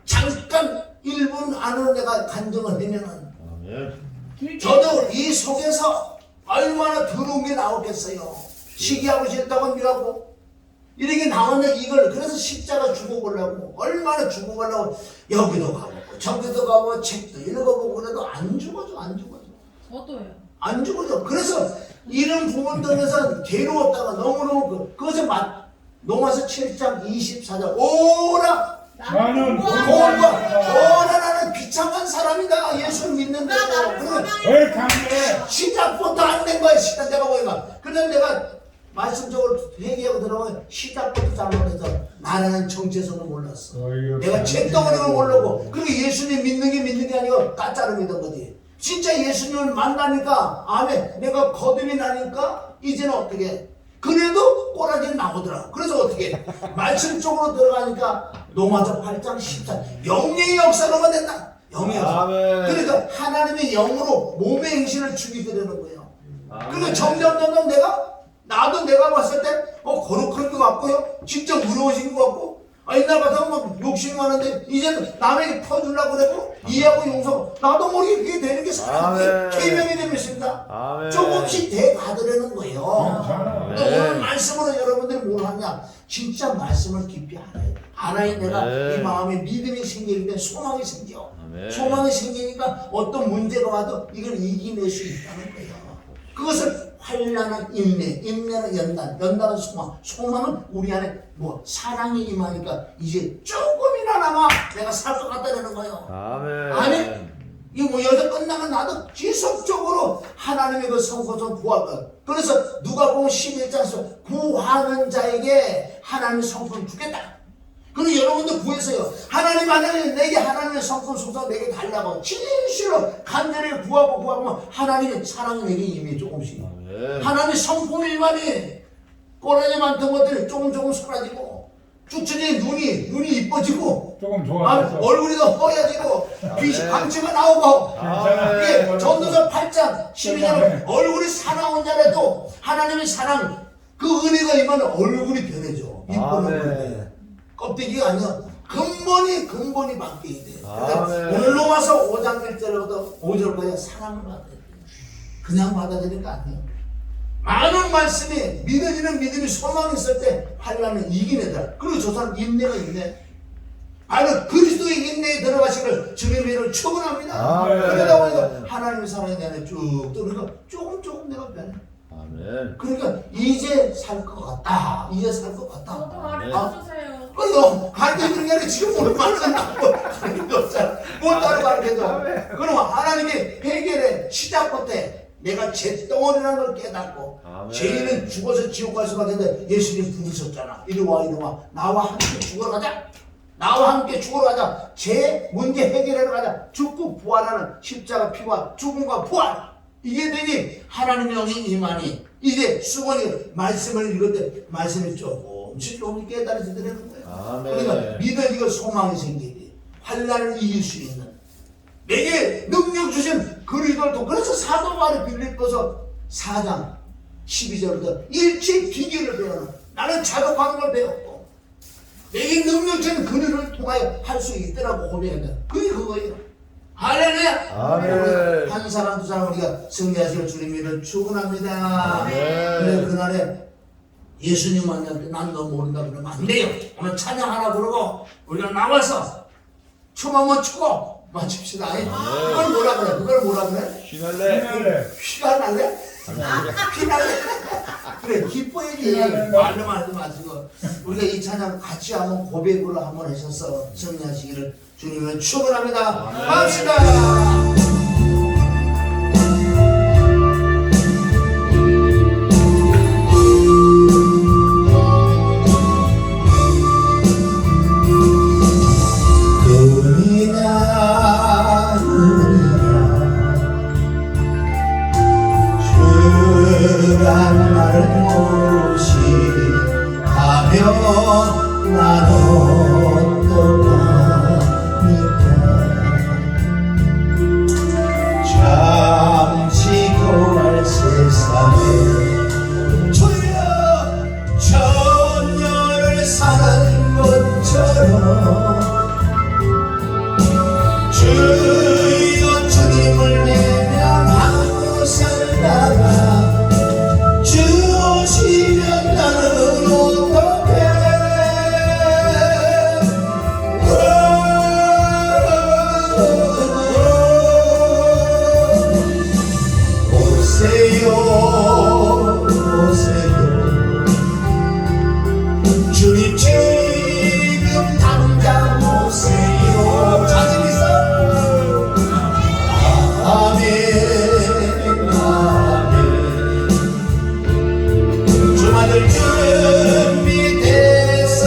잠깐 1분 안으로 내가 간증을 하면은 아멘. 저도 이 속에서 얼마나 더러운 게 나오겠어요. 시기하고 싫다고 미라고 이렇게 나오는데 이걸 그래서 십자가 죽어보려고 얼마나 죽어보려고 여기도 가보고 저기도 가보고 책도 읽어보고 그래도 안 죽어져. 저도요. 안 죽어져. 그래서 이런 부분들에서 괴로웠다가 너무너무 그것을 로마서 7장 24절 오라 나는 오라 나는 비참한 사람이다. 예수를 믿는데도 그러면 왜 강해? 시작부터 안 된 거야. 시작 내가 보니까. 그래서 내가 말씀적으로 회개하고 들어가면 시작부터 잘못해서 나라는 정체성을 몰랐어. 내가 책덩어리를 모르고 그리고 예수님 믿는 게 아니고 가짜로 믿은 거지. 진짜 예수님을 만나니까 아멘 내가 거듭이 나니까 이제는 어떻게 그래도 꼬라지는 나오더라. 그래서 어떻게 말씀 쪽으로 들어가니까 로마서 8장 14 영의 역사로만 된다. 영의 역사. 아멘. 그러니까 하나님의 영으로 몸의 행실을 죽이려는 거예요. 아멘. 그리고 점점 나도 내가 봤을 때 거룩한 것 같고요. 진짜 무서우신 것 같고 옛날 같으면 막 욕심이 많은데 이제는 남에게 퍼주려고 그러고 이해하고 용서하고 나도 모르게 그게 되는 게 사람의 아멘. 계명이 되고 있습니다. 아멘. 조금씩 돼가더라는 거예요. 괜찮아. 근데 오늘 말씀으로 여러분들이 뭘 하냐 진짜 말씀을 깊이 알아야 내가 아멘. 이 마음에 믿음이 생기기 때문에 소망이 생겨. 아멘. 소망이 생기니까 어떤 문제가 와도 이걸 이겨낼 수 있다는 거예요. 그것을 환난은 인내는 연단은 소망, 소망은 우리 안에 사랑이 임하니까 이제 조금이나마 내가 살 것 같다는 거예요. 아멘. 아니 이거 여기서 끝나면 나도 지속적으로 하나님의 그 성고서 구할 거야. 그래서 누가복음 11장에서 구하는 자에게 하나님의 성품을 주겠다. 그럼 여러분도 구했어요. 하나님 내게 하나님의 성품 속성 내게 달라고 진실로 간절히 구하고 하나님의 사랑이 내게 이미 조금씩 아멘. 하나님의 성품이 임하니 꼬라지 많던 것들이 조금 사라지고 쭉쭉이 눈이 이뻐지고 조금 좋아졌어. 얼굴이 더 허여지고 광채가 나오고 아멘. 이게 전도서 8장 12장 얼굴이 사나운 자라도 하나님의 사랑 그 은혜가 임하면 얼굴이 변해져. 이쁜 얼굴. 아멘. 껍데기가 아니야. 근본이 바뀌어야 돼. 그러니까 아멘. 오늘 로마서 5장 1절부터 5절까지 사랑을 받아야 돼. 그냥 받아들이는 거 아니에요. 많은 말씀이 믿어지는 믿음이 소망이 있을 때 환난을 이기내더라. 그리고 저 사람 인내가 있네. 바로 그리스도의 인내에 들어가시기를 주님의 이름으로 축원합니다. 아멘. 그러다 보니까 하나님의 사랑이 내 안에 쭉 들어오니까 조금 내가 변해. 아멘. 그러니까 이제 살 것 같다. 이제 살 것 같다. 저도 가르쳐주세요. 가르쳐주는 게 아니라 지금 오늘 말씀하고 가르쳐줬잖아. 뭘 따로 가르쳐줘. 그럼 하나님이 해결해 시작부터 내가 잿덩어리라는 걸 깨닫고 아멘. 죄인은 죽어서 지옥 갈 수밖에 없는데 예수님 부르셨잖아. 이리 와 나와 함께 죽으러 가자. 나와 함께 죽으러 가자. 죄 문제 해결하러 가자. 죽고 부활하는 십자가 피와 죽음과 부활. 이게 되니 하나님의 영이 임하니 이제 수건이 말씀을 읽을 때 말씀이 조금씩 깨달아지더라는 거예요. 아멘. 그러니까 믿어지고 소망이 생기니 환난을 이길 수 있는 내게 능력 주신 그리스도를 그래서 사도 바울이 빌립보서 4장 12절부터 일체 비결을 배우는 나는 자족하는 걸 배웠고 내게 능력 주신 그리스도를 통하여 할 수 있더라고 고백한다. 그게 그거예요. 할렐루야. 아멘. 한 사람 두 사람 우리가 승리하실 주님을 축원합니다. 그래 그날에 예수님 만날 때 난 너 모른다 그러면 안 돼요. 오늘 찬양 하나 부르고 우리가 나와서 춤 한번 추고 마칩시다. 그걸 뭐라 그래? 그걸 뭐라 그래? 신할래. 피가 날래? 피날래? 그래 기뻐야지. 말로만 하지 마시고 우리가 이 찬양 같이 한번 고백으로 한번 하셔서 승리하시기를 주님을 축원합니다. 반갑습니다. 천년을 사는 것처럼 주여 주님을 내면하고 살다가 주 오시면 나는 어떡해 오세요 오세요 주님 지금 당장 오세요 자신 있어? 아멘 아멘 주마들 준비돼서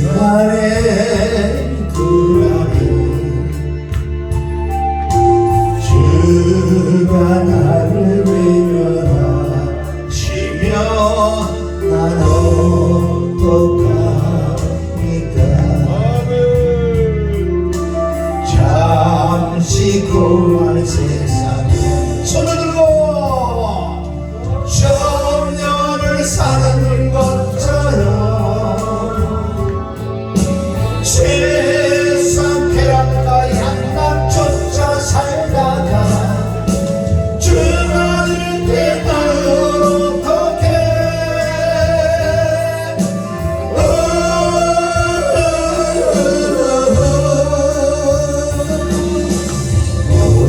그날에 주가 나를 외면하시면 난 어떡합니까 잠시 고만 세상에 손을 들고 천년을 사는 것처럼 세상 쾌락과 양락 쫓아 살다가 주만을 대나는 어떡해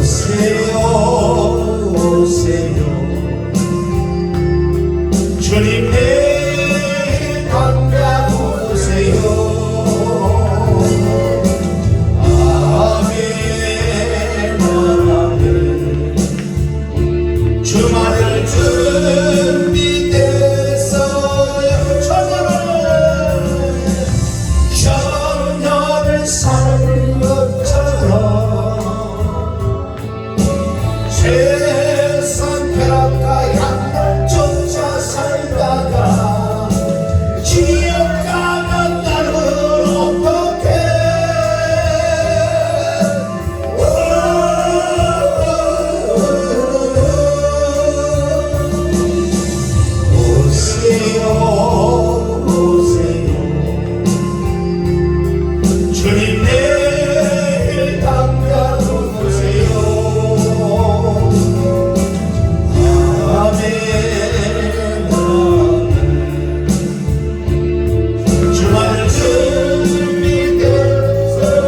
오세요 오세요 주님 내 당장 오세요 아멘 아멘 주말을 준비됐어요 천년을 사는 것처럼 세상 쾌락과 양날 쫓아 살다가 지옥 가면 나는 어떡해 오세요 오세요 주님 내일 당장 오세요 아멘 아멘 주말을 준비됐어요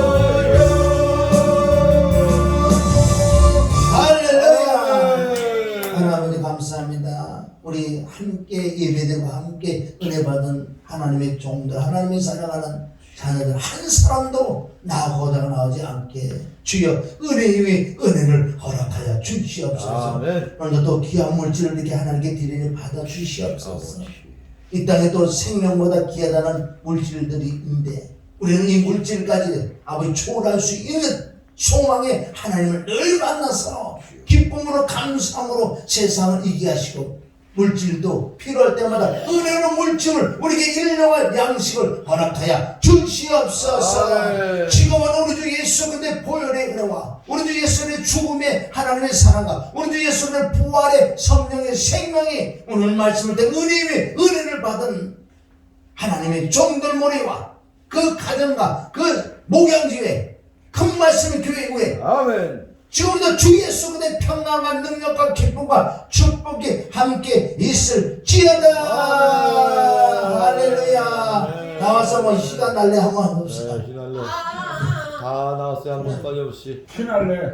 할렐루야 하나님 감사합니다. 우리 함께 예배드리고 함께 은혜 받은 하나님의 종들 하나님의 사랑하는 자녀들 한 사람도 나고자가 나오지 않게 주여 은혜 위에 은혜를 허락하여 주시옵소서. 아멘. 오늘도 또 귀한 물질을 이렇게 하나님께 드리니 받아 주시옵소서. 이 땅에 또 생명보다 귀하다는 물질들이 있는데 우리는 이 물질까지 아버지 초월할 수 있는 소망의 하나님을 늘 만나서 기쁨으로 감사함으로 세상을 이기게 하시고 물질도 필요할 때마다 은혜로 물질을 우리에게 일용할 양식을 허락하여 주시옵소서. 아멘. 지금은 우리 주 예수 그리스도의 보혈의 은혜와 우리 주 예수의 죽음의 하나님의 사랑과 우리 주 예수의 부활의 성령의 생명이 오늘 말씀을 때 은혜의 은혜를 받은 하나님의 종들 모래와 그 가정과 그 목양지회 큰 말씀의 교회 후에 아멘. 지금도 주 예수 그리스도의 평강과 능력과 기쁨과 축복이 함께 있을지어다. 할렐루야. 나와서 뭐 시간 날래 한번 해봅시다. 다 나왔어요. 한 번까지 없이. 피날래.